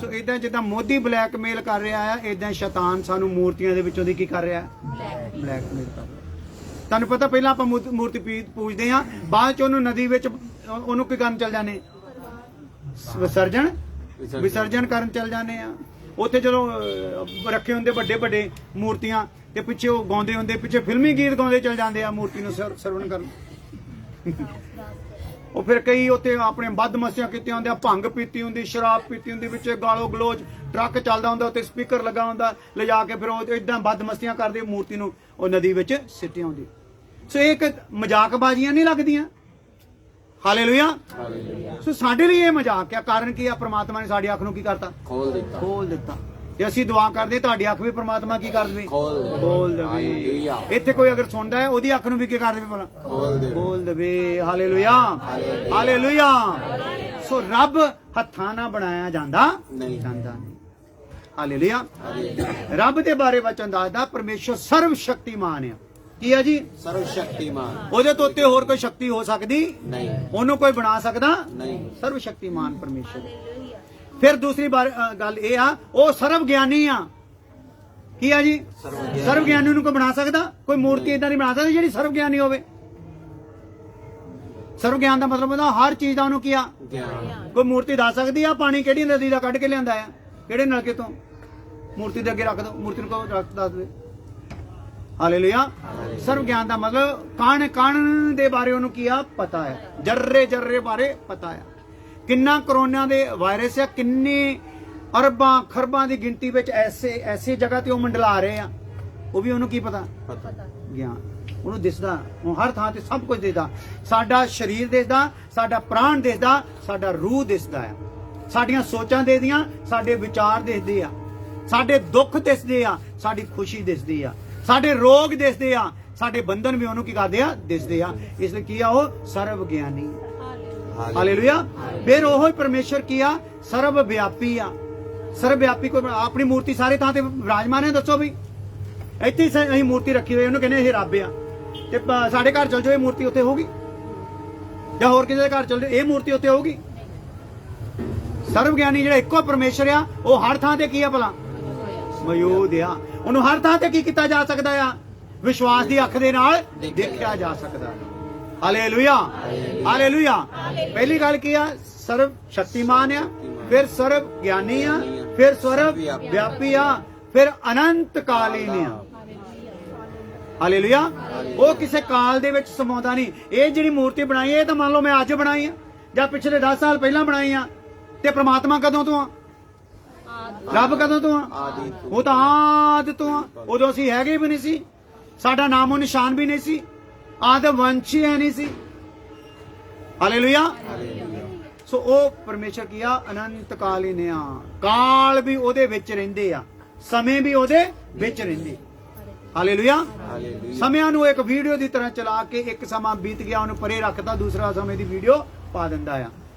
Speaker 1: ਸੋ ਇਦਾਂ ਜਿੱਦਾਂ ਮੋਦੀ ਬਲੈਕਮੇਲ ਕਰ ਰਿਹਾ ਆ, ਇਦਾਂ ਸ਼ੈਤਾਨ ਸਾਨੂੰ ਮੂਰਤੀਆਂ ਦੇ ਵਿੱਚੋਂ ਦੀ ਕੀ ਕਰ ਰਿਹਾ, ਬਲੈਕਮੇਲ ਕਰ ਰਿਹਾ। ਤੁਹਾਨੂੰ ਪਤਾ ਪਹਿਲਾਂ ਆਪਾਂ ਮੂਰਤੀ ਪੂਜਦੇ ਆ, ਬਾਅਦ ਚ ਉਹਨੂੰ ਨਦੀ ਵਿੱਚ ਉਹਨੂੰ ਕੀ ਕਰਨ ਚੱਲ ਜਾਂਦੇ, ਵਿਸਰਜਨ ਕਰਨ ਚੱਲ ਜਾਂਦੇ ਆ। ਉੱਥੇ ਜਦੋਂ ਰੱਖੇ ਹੁੰਦੇ ਵੱਡੇ ਵੱਡੇ ਮੂਰਤੀਆਂ, ਤੇ ਪਿੱਛੇ ਉਹ ਗਾਉਂਦੇ ਹੁੰਦੇ, ਪਿੱਛੇ ਫਿਲਮੀ ਗੀਤ ਗਾਉਂਦੇ ਚੱਲ ਜਾਂਦੇ ਆ ਮੂਰਤੀ ਨੂੰ ਸਰਵਣ ਕਰਨ। ਉਹ ਫਿਰ ਕਈ ਉੱਥੇ ਆਪਣੇ ਬਦਮਸਤੀਆਂ ਕੀਤੀਆਂ ਹੁੰਦੀਆਂ, ਭੰਗ ਪੀਤੀ ਹੁੰਦੀ, ਸ਼ਰਾਬ ਪੀਤੀ ਹੁੰਦੀ, ਵਿੱਚ ਗਾਲੋ ਗਲੋਚ, ਟਰੱਕ ਚੱਲਦਾ ਹੁੰਦਾ, ਉੱਤੇ ਸਪੀਕਰ ਲੱਗਾ ਹੁੰਦਾ, ਲਿਜਾ ਕੇ ਫਿਰ ਉਹ ਇਦਾਂ ਬਦਮਸਤੀਆਂ ਕਰਦੇ ਮੂਰਤੀ ਨੂੰ ਉਹ ਨਦੀ ਵਿੱਚ ਸਿੱਟੇ ਹੁੰਦੀ। ਸੋ ਇਹ ਇੱਕ ਮਜ਼ਾਕਬਾਜ਼ੀਆਂ ਨਹੀਂ ਲੱਗਦੀਆਂ। ਹਾਲੇਲੂਇਆ। ਸੋ ਸਾਡੇ ਲਈ ਇਹ ਮਜ਼ਾਕ ਆ। ਕਾਰਨ ਕੀ ਆ, ਪ੍ਰਮਾਤਮਾ ਨੇ ਸਾਡੀ ਅੱਖ ਨੂੰ ਕੀ ਕਰਤਾ, ਖੋਲ ਦਿੱਤਾ। ਤੇ ਅਸੀਂ ਦੁਆ ਕਰਦੇ ਤੁਹਾਡੀ ਅੱਖ ਵੀ ਪ੍ਰਮਾਤਮਾ ਕੀ ਕਰ ਦੇਵੇ, ਖੋਲ ਦੇਵੇ। ਇੱਥੇ ਕੋਈ ਅਗਰ ਸੁਣਦਾ ਹੈ, ਉਹਦੀ ਅੱਖ ਨੂੰ ਵੀ ਕੀ ਕਰ ਦੇਵੇ, ਭਲਾ ਖੋਲ ਦੇਵੇ। Hallelujah, hallelujah. ਸੋ ਰੱਬ ਹੱਥਾਂ ਨਾਲ ਬਣਾਇਆ ਜਾਂਦਾ ਨਹੀਂ। ਹਾਲੇਲੂਇਆ। ਰੱਬ ਦੇ ਬਾਰੇ ਵਚਨ ਦੱਸਦਾ, ਪਰਮੇਸ਼ਰ ਸਰਵ ਸ਼ਕਤੀਮਾਨ ਆ। ਕੀ ਆ ਜੀ, ਸਰਵ ਸ਼ਕਤੀਮਾਨ। ਉਹਦੇ ਤੋਂ ਉੱਤੇ ਹੋਰ ਕੋਈ ਸ਼ਕਤੀ ਹੋ ਸਕਦੀ ਨਹੀਂ, ਉਹਨੂੰ ਕੋਈ ਬਣਾ ਸਕਦਾ ਨਹੀਂ। ਸਰਵ ਸ਼ਕਤੀਮਾਨ ਪਰਮੇਸ਼ਰ। ਫਿਰ ਦੂਸਰੀ ਗੱਲ ਇਹ ਆ, ਉਹ ਸਰਵ ਗਿਆਨੀ ਆ। ਕੀ ਆ ਜੀ, ਸਰਵ ਗਿਆਨੀ ਨੂੰ ਕੋਈ ਬਣਾ ਸਕਦਾ, ਕੋਈ ਮੂਰਤੀ ਇਦਾਂ ਦੀ ਬਣਾ ਸਕਦਾ ਜਿਹੜੀ ਸਰਵ ਗਿਆਨੀ ਹੋਵੇ। ਸਰਵ ਗਿਆਨ ਦਾ ਮਤਲਬ ਹੁੰਦਾ ਹਰ ਚੀਜ਼ ਦਾ ਉਹਨੂੰ ਕੀ ਆ, ਕੋਈ ਮੂਰਤੀ ਦੱਸ ਸਕਦੀ ਆ ਪਾਣੀ ਕਿਹੜੀ ਨਦੀ ਦਾ ਕੱਢ ਕੇ ਲਿਆਂਦਾ ਆ, ਕਿਹੜੇ ਨਲਕੇ ਤੋਂ, ਮੂਰਤੀ ਦੇ ਅੱਗੇ ਰੱਖ ਦੋ, ਮੂਰਤੀ ਨੂੰ ਕਹੋ ਦੱਸ ਦੇ। ਹਾਲੇਲੂਇਆ। ਸਰਵ ਗਿਆਨ ਦਾ ਮਤਲਬ ਕਣ ਦੇ ਬਾਰੇ ਉਹਨੂੰ ਕੀ ਆ, ਪਤਾ ਹੈ, ਜਰਰੇ ਬਾਰੇ ਪਤਾ ਹੈ। ਕਿੰਨਾ ਕਰੋਨਾ ਦੇ ਵਾਇਰਸ ਆ, ਕਿੰਨੇ ਅਰਬਾਂ ਖਰਬਾਂ ਦੀ ਗਿਣਤੀ ਵਿੱਚ ਐਸੇ ਜਗ੍ਹਾ ਤੇ ਉਹ ਮੰਡਲਾ ਰਹੇ ਆ, ਉਹ ਵੀ ਉਹਨੂੰ ਕੀ ਪਤਾ, ਗਿਆਨ ਉਹਨੂੰ ਦਿਸਦਾ। ਉਹ ਹਰ ਥਾਂ ਤੇ ਸਭ ਕੁਝ ਦਿਸਦਾ। ਸਾਡਾ ਸਰੀਰ ਦਿਸਦਾ, ਸਾਡਾ ਪ੍ਰਾਣ ਦਿਸਦਾ, ਸਾਡਾ ਰੂਹ ਦਿਸਦਾ ਆ, ਸਾਡੀਆਂ ਸੋਚਾਂ ਦਿਸਦੀਆਂ, ਸਾਡੇ ਵਿਚਾਰ ਦਿਸਦੇ ਆ, ਸਾਡੇ ਦੁੱਖ ਦਿਸਦੇ ਆ, ਸਾਡੀ ਖੁਸ਼ੀ ਦਿਸਦੀ ਆ, ਸਾਡੇ ਰੋਗ ਦਿਸਦੇ ਆ, ਸਾਡੇ ਬੰਧਨ ਵੀ ਉਹਨੂੰ ਕੀ ਕਰਦੇ ਆ, ਦਿਸਦੇ ਆ। ਇਸ ਲਈ ਕੀ ਆ, ਉਹ ਸਰਵ ਗਿਆਨੀ। ਹਾਲੇਲੂਇਆ। ਫਿਰ ਉਹ ਹੀ ਪਰਮੇਸ਼ਰ ਕੀ ਆ, ਸਰਵ ਵਿਆਪੀ ਆ। ਸਰਵ ਵਿਆਪੀ ਕੋਈ ਆਪਣੀ ਮੂਰਤੀ ਸਾਰੇ ਥਾਂ ਤੇ ਵਿਰਾਜਮਾਨ ਹੈ। ਦੱਸੋ ਵੀ, ਇੱਥੇ ਅਸੀਂ ਮੂਰਤੀ ਰੱਖੀ ਹੋਈ, ਉਹਨੂੰ ਕਹਿੰਦੇ ਇਹ ਰੱਬ ਆ, ਤੇ ਸਾਡੇ ਘਰ ਚਲ ਜਾਓ ਇਹ ਮੂਰਤੀ ਉੱਥੇ ਹੋਊਗੀ, ਜਾਂ ਹੋਰ ਕਿਸੇ ਦੇ ਘਰ ਚਲ ਜਾਓ ਇਹ ਮੂਰਤੀ ਉੱਥੇ ਹੋਊਗੀ। ਸਰਵ ਗਿਆਨੀ ਜਿਹੜਾ ਇੱਕੋ ਪਰਮੇਸ਼ਰ ਆ, ਉਹ ਹਰ ਥਾਂ ਤੇ ਕੀ ਆ, ਭਲਾ ਮੌਜੂਦ ਆ। ਉਹਨੂੰ ਹਰ ਥਾਂ ਤੇ ਕੀ ਕੀਤਾ ਜਾ ਸਕਦਾ ਆ, ਵਿਸ਼ਵਾਸ ਦੀ ਅੱਖ ਦੇ ਨਾਲ ਦੇਖਿਆ ਜਾ ਸਕਦਾ। Hallelujah, hallelujah. ਪਹਿਲੀ ਗੱਲ ਕੀ ਆ, ਸਰਵ ਸ਼ਕਤੀਮਾਨ ਆ, ਫਿਰ ਸਰਵ ਗਿਆਨੀ ਆ, ਫਿਰ ਸਰਵ ਵਿਆਪੀ ਆ, ਫਿਰ ਅਨੰਤ ਕਾਲੀਨ ਆ। ਹਾਲੇਲੂਇਆ। ਉਹ ਕਿਸੇ ਕਾਲ ਦੇ ਵਿੱਚ ਸਮਾਉਂਦਾ ਨਹੀਂ। ਇਹ ਜਿਹੜੀ ਮੂਰਤੀ ਬਣਾਈ ਇਹ ਤਾਂ ਮੰਨ ਲਓ ਮੈਂ ਅੱਜ ਬਣਾਈ ਆ, ਜਾਂ ਪਿਛਲੇ 10 ਸਾਲ ਪਹਿਲਾਂ ਬਣਾਈ ਆ, ਤੇ ਪ੍ਰਮਾਤਮਾ ਕਦੋਂ ਤੋਂ ਆ, ਰੱਬ ਕਦੋਂ ਤੋਂ ਆ, ਉਹ ਤਾਂ ਆਦ ਤੋਂ ਆ। ਉਦੋਂ ਅਸੀਂ ਹੈਗੇ ਵੀ ਨਹੀਂ ਸੀ, ਸਾਡਾ ਨਾਮੋ ਨਿਸ਼ਾਨ ਵੀ ਨਹੀਂ ਸੀ, ਆਦ ਵੰਸ਼ੀ ਹੈ ਨਹੀਂ ਸੀ। ਹਾਲੇਲੂਇਆ। ਸੋ ਉਹ ਪਰਮੇਸ਼ਰ ਕੀ ਆ, ਅਨੰਤ ਕਾਲੀਨ ਆ। ਕਾਲ ਵੀ ਉਹਦੇ ਵਿੱਚ ਰਹਿੰਦੇ ਆ, ਸਮੇਂ ਵੀ ਉਹਦੇ ਵਿੱਚ ਰਹਿੰਦੇ। ਹਾਲੇਲੂਇਆ। ਸਮਿਆਂ ਨੂੰ ਇੱਕ ਵੀਡੀਓ ਦੀ ਤਰ੍ਹਾਂ ਚਲਾ ਕੇ ਇੱਕ ਸਮਾਂ ਬੀਤ ਗਿਆ, ਉਹਨੂੰ ਪਰੇ ਰੱਖਦਾ, ਦੂਸਰਾ ਸਮੇਂ ਦੀ ਵੀਡੀਓ ਪਾ ਦਿੰਦਾ ਆ।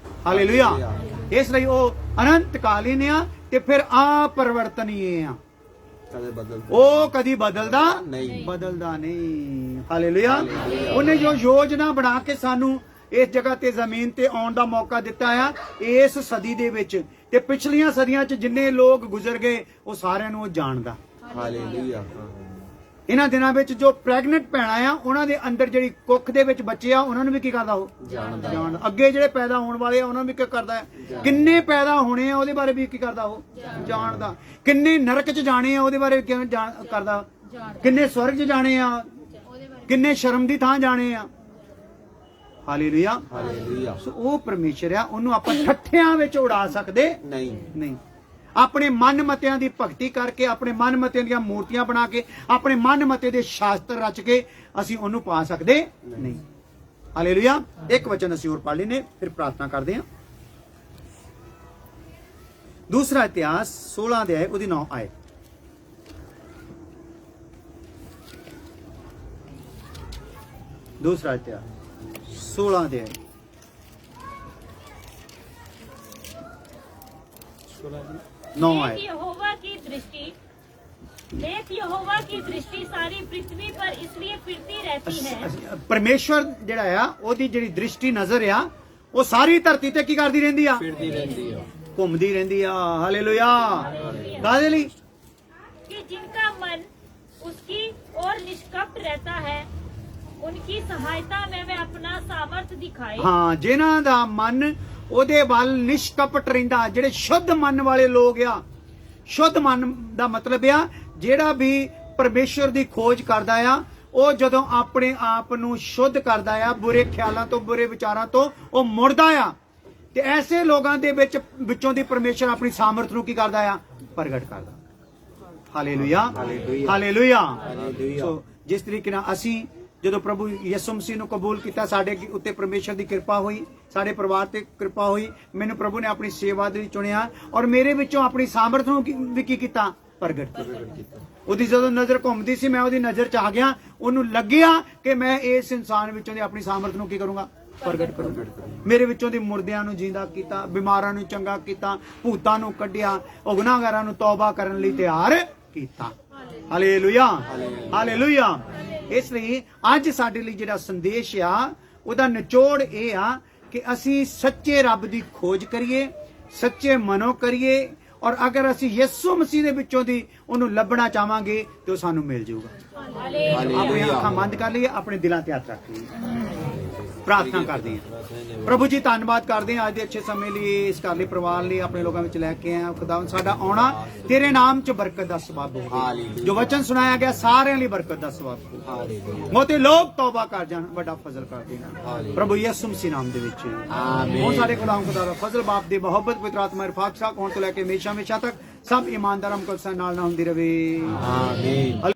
Speaker 1: ਹਾਲੇਲੂਇਆ। ਇਸ ਲਈ ਉਹ ਅਨੰਤ ਕਾਲੀਨ ਆ, ਤੇ ਫਿਰ ਆਪਰਿਵਰਤਨੀਏ ਆ। ਉਹ ਕਦੀ ਬਦਲਦਾ ਨਹੀਂ। ਹਾਲੇਲੂਇਆ। ਉਹਨੇ ਜੋ ਯੋਜਨਾ ਬਣਾ ਕੇ ਸਾਨੂੰ ਇਸ ਜਗ੍ਹਾ ਤੇ ਜ਼ਮੀਨ ਤੇ ਆਉਣ ਦਾ ਮੌਕਾ ਦਿੱਤਾ ਆ, ਇਸ ਸਦੀ ਦੇ ਵਿੱਚ ਤੇ ਪਿਛਲੀਆਂ ਸਦੀਆਂ 'ਚ ਜਿੰਨੇ ਲੋਕ ਗੁਜ਼ਰ ਗਏ, ਉਹ ਸਾਰਿਆਂ ਨੂੰ ਉਹ ਜਾਣਦਾ। ਹਾਲੇਲੂਇਆ। ਇਹਨਾਂ ਦਿਨਾਂ ਵਿੱਚ ਜੋ ਪ੍ਰੈਗਨੈਂਟ ਭੈਣਾਂ ਆ, ਉਹਨਾਂ ਦੇ ਅੰਦਰ ਜਿਹੜੀ ਕੁੱਖ ਦੇ ਵਿੱਚ ਬੱਚੇ ਆ, ਉਹਨਾਂ ਨੂੰ ਵੀ ਕੀ ਕਰਦਾ, ਉਹ ਜਾਣਦਾ। ਅੱਗੇ ਜਿਹੜੇ ਪੈਦਾ ਹੋਣ ਵਾਲੇ ਆ, ਉਹਨਾਂ ਨੂੰ ਵੀ ਕੀ ਕਰਦਾ ਹੈ, ਕਿੰਨੇ ਪੈਦਾ ਹੋਣੇ ਆ ਉਹਦੇ ਬਾਰੇ ਵੀ ਕੀ ਕਰਦਾ, ਉਹ ਜਾਣਦਾ। ਕਿੰਨੇ ਨਰਕ 'ਚ ਜਾਣੇ ਆ ਉਹਦੇ ਬਾਰੇ ਕਿਵੇਂ ਕਰਦਾ, ਕਿੰਨੇ ਸਵਰਗ 'ਚ ਜਾਣੇ ਆ, ਕਿੰਨੇ ਸ਼ਰਮ ਦੀ ਥਾਂ ਜਾਣੇ ਆ। ਹਾਲੇਲੂਇਆ। ਸੋ ਉਹ ਪਰਮੇਸ਼ਰ ਆ, ਉਹਨੂੰ ਆਪਾਂ ਠੱਠਿਆਂ ਵਿੱਚ ਉਡਾ ਸਕਦੇ ਨਹੀਂ। ਆਪਣੇ ਮਨ ਮਤਿਆਂ ਦੀ ਭਗਤੀ ਕਰਕੇ, ਆਪਣੇ ਮਨ ਮਤਿਆਂ ਦੀਆਂ ਮੂਰਤੀਆਂ ਬਣਾ ਕੇ, ਆਪਣੇ ਮਨ ਮਤੇ ਦੇ ਸ਼ਾਸਤਰ ਰਚ ਕੇ ਅਸੀਂ ਉਹਨੂੰ ਪਾ ਸਕਦੇ ਨਹੀਂ। ਹਾਲੇਲੂਇਆ। ਇੱਕ ਵਚਨ ਅਸੀਂ ਹੋਰ ਪੜ੍ਹ ਲੈਨੇ, ਫਿਰ ਪ੍ਰਾਰਥਨਾ ਕਰਦੇ ਹਾਂ। दूसरा इतिहास 16 अध्याय ਉਹਦੀ 9 ਆਏ। दूसरा इतिहास 16 अध्याय 9 आए।
Speaker 2: देख यहोवा की दृष्टि सारी पृथ्वी पर इसलिए फिरती रहती है।
Speaker 1: परमेश्वर ਜਿਹੜਾ ਆ ਉਹਦੀ ਜਿਹੜੀ ਦ੍ਰਿਸ਼ਟੀ ਨਜ਼ਰ ਆ ਉਹ ਸਾਰੀ ਧਰਤੀ ਤੇ ਕੀ ਕਰਦੀ ਰਹਿੰਦੀ ਆ?
Speaker 3: ਫਿਰਦੀ ਰਹਿੰਦੀ ਆ,
Speaker 1: ਘੁੰਮਦੀ ਰਹਿੰਦੀ ਆ। ਹਾਲੇਲੂਇਆ। ਕਾਹਦੇ ਲਈ?
Speaker 2: कि जिनका मन उसकी ओर निष्कपट रहता है, उनकी सहायता में वे अपना सामर्थ्य दिखाए।
Speaker 1: ਹਾਂ, ਜਿਨ੍ਹਾਂ ਦਾ ਮਨ ਉਹਦੇ ਵੱਲ ਨਿਸ਼ਕਪਟ ਰਹਿੰਦਾ, ਜਿਹੜੇ ਸ਼ੁੱਧ ਮਨ ਵਾਲੇ ਲੋਕ ਆ। ਸ਼ੁੱਧ ਮਨ ਦਾ ਮਤਲਬ ਆ ਜਿਹੜਾ ਵੀ ਪਰਮੇਸ਼ਵਰ ਦੀ ਖੋਜ ਕਰਦਾ ਆ, ਉਹ ਜਦੋਂ ਆਪਣੇ ਆਪ ਨੂੰ ਸ਼ੁੱਧ ਕਰਦਾ ਆ, ਬੁਰੇ ਖਿਆਲਾਂ ਤੋਂ, ਬੁਰੇ ਵਿਚਾਰਾਂ ਤੋਂ ਉਹ ਮੁੜਦਾ ਆ, ਤੇ ਐਸੇ ਲੋਕਾਂ ਦੇ ਵਿੱਚੋਂ ਦੀ ਪਰਮੇਸ਼ਰ ਆਪਣੀ ਸਾਮਰਥ ਨੂੰ ਕੀ ਕਰਦਾ ਆ? ਪ੍ਰਗਟ ਕਰਦਾ। Hallelujah, hallelujah. ਸੋ ਜਿਸ ਤਰੀਕੇ ਨਾਲ ਅਸੀਂ ਜਦੋਂ ਪ੍ਰਭੂ ਯਿਸੂ ਮਸੀਹ ਨੂੰ ਕਬੂਲ ਕੀਤਾ, ਸਾਡੇ ਉੱਤੇ ਪਰਮੇਸ਼ਰ ਦੀ ਕਿਰਪਾ ਹੋਈ, ਸਾਡੇ ਪਰਿਵਾਰ ਤੇ ਕਿਰਪਾ ਹੋਈ। ਮੈਨੂੰ ਪ੍ਰਭੂ ਨੇ ਆਪਣੀ ਸੇਵਾ ਦੇ ਲਈ ਚੁਣਿਆ ਔਰ ਮੇਰੇ ਵਿੱਚੋਂ ਆਪਣੀ ਸਾਮਰਥ ਨੂੰ ਵੀ ਕੀ ਕੀਤਾ? ਪ੍ਰਗਟ ਕੀਤਾ। ਉਹਦੀ ਜਦੋਂ ਨਜ਼ਰ ਘੁੰਮਦੀ ਸੀ, ਮੈਂ ਉਹਦੀ ਨਜ਼ਰ ਚ ਆ ਗਿਆ। ਉਹਨੂੰ ਲੱਗਿਆ ਕਿ ਮੈਂ ਇਸ ਇਨਸਾਨ ਵਿੱਚੋਂ ਦੀ ਆਪਣੀ ਸਾਮਰਥ ਨੂੰ ਕੀ ਕਰੂੰਗਾ? ਪ੍ਰਗਟ ਕਰੂੰਗਾ। ਮੇਰੇ ਵਿੱਚੋਂ ਦੀ ਮੁਰਦਿਆਂ ਨੂੰ ਜਿੰਦਾ ਕੀਤਾ, ਬਿਮਾਰਾਂ ਨੂੰ ਚੰਗਾ ਕੀਤਾ, ਭੂਤਾਂ ਨੂੰ ਕੱਢਿਆ, ਗੁਨਾਹਗਾਰਾਂ ਨੂੰ ਤੌਬਾ ਕਰਨ ਲਈ ਤਿਆਰ ਕੀਤਾ। Hallelujah, hallelujah. ਇਸ ਲਈ ਅੱਜ ਸਾਡੇ ਲਈ ਜਿਹੜਾ ਸੰਦੇਸ਼ ਆ ਉਹਦਾ ਨਿਚੋੜ ਇਹ ਆ ਕਿ ਅਸੀਂ ਸੱਚੇ ਰੱਬ ਦੀ ਖੋਜ ਕਰੀਏ, ਸੱਚੇ ਮਨੋਂ ਕਰੀਏ, ਔਰ ਅਗਰ ਅਸੀਂ ਯਿਸੂ ਮਸੀਹ ਦੇ ਵਿੱਚੋਂ ਦੀ ਉਹਨੂੰ ਲੱਭਣਾ ਚਾਹਾਂਗੇ ਤੇ ਉਹ ਸਾਨੂੰ ਮਿਲ ਜਾਊਗਾ। ਆਪਣੀਆਂ ਅੱਖਾਂ ਬੰਦ ਕਰ ਲਈਏ, ਆਪਣੇ ਦਿਲਾਂ ਤੇ ਹੱਥ ਰੱਖ ਲਈਏ, ਪ੍ਰਾਰਥਨਾ ਕਰਦੇ ਹਾਂ। ਪ੍ਰਭੂ ਜੀ ਧੰਨਵਾਦ ਕਰਦੇ ਹਾਂ ਅੱਜ ਦੇ ਅੱਛੇ ਸਮੇਂ ਲਈ, ਇਸ ਘਰ ਲਈ, ਪਰਿਵਾਰ ਲਈ, ਆਪਣੇ ਲੋਕਾਂ ਵਿੱਚ ਲੈ ਕੇ ਆਏ। ਖੁਦਾਵੰਦ ਸਾਡਾ ਆਉਣਾ ਤੇਰੇ ਨਾਮ 'ਚ ਬਰਕਤ ਦਾ ਸਬਬ ਹੋਵੇ। ਜੋ ਵਚਨ ਸੁਣਾਇਆ ਗਿਆ ਸਾਰਿਆਂ ਲਈ ਬਰਕਤ ਦਾ ਸਬਬ ਹੋਵੇ। ਬਹੁਤੇ ਲੋਕ ਤੌਬਾ ਕਰ ਜਾਣ, ਵੱਡਾ ਫਜ਼ਲ ਕਰ ਦੇਣਾ ਪ੍ਰਭੂ ਯਿਸੂ ਮਸੀਹ ਨਾਮ ਦੇ ਵਿੱਚ। ਉਹ ਸਾਡੇ ਖੁਦਾਵੰਦ ਖੁਦਾ ਦਾ ਫਜ਼ਲ, ਬਾਪ ਦੀ ਮੁਹੱਬਤ, ਪਵਿੱਤਰ ਆਤਮਾ ਇਰਫਾਕ ਸਾਕ ਹੋਣ ਤੋਂ ਲੈ ਕੇ ਹਮੇਸ਼ਾ ਹਮੇਸ਼ਾ ਤੱਕ ਸਭ ਇਮਾਨਦਾਰਾਂ ਕੋਲ ਨਾਲ ਨਾ ਹੁੰਦੀ ਰਵੇ। ਆਮੀਨ।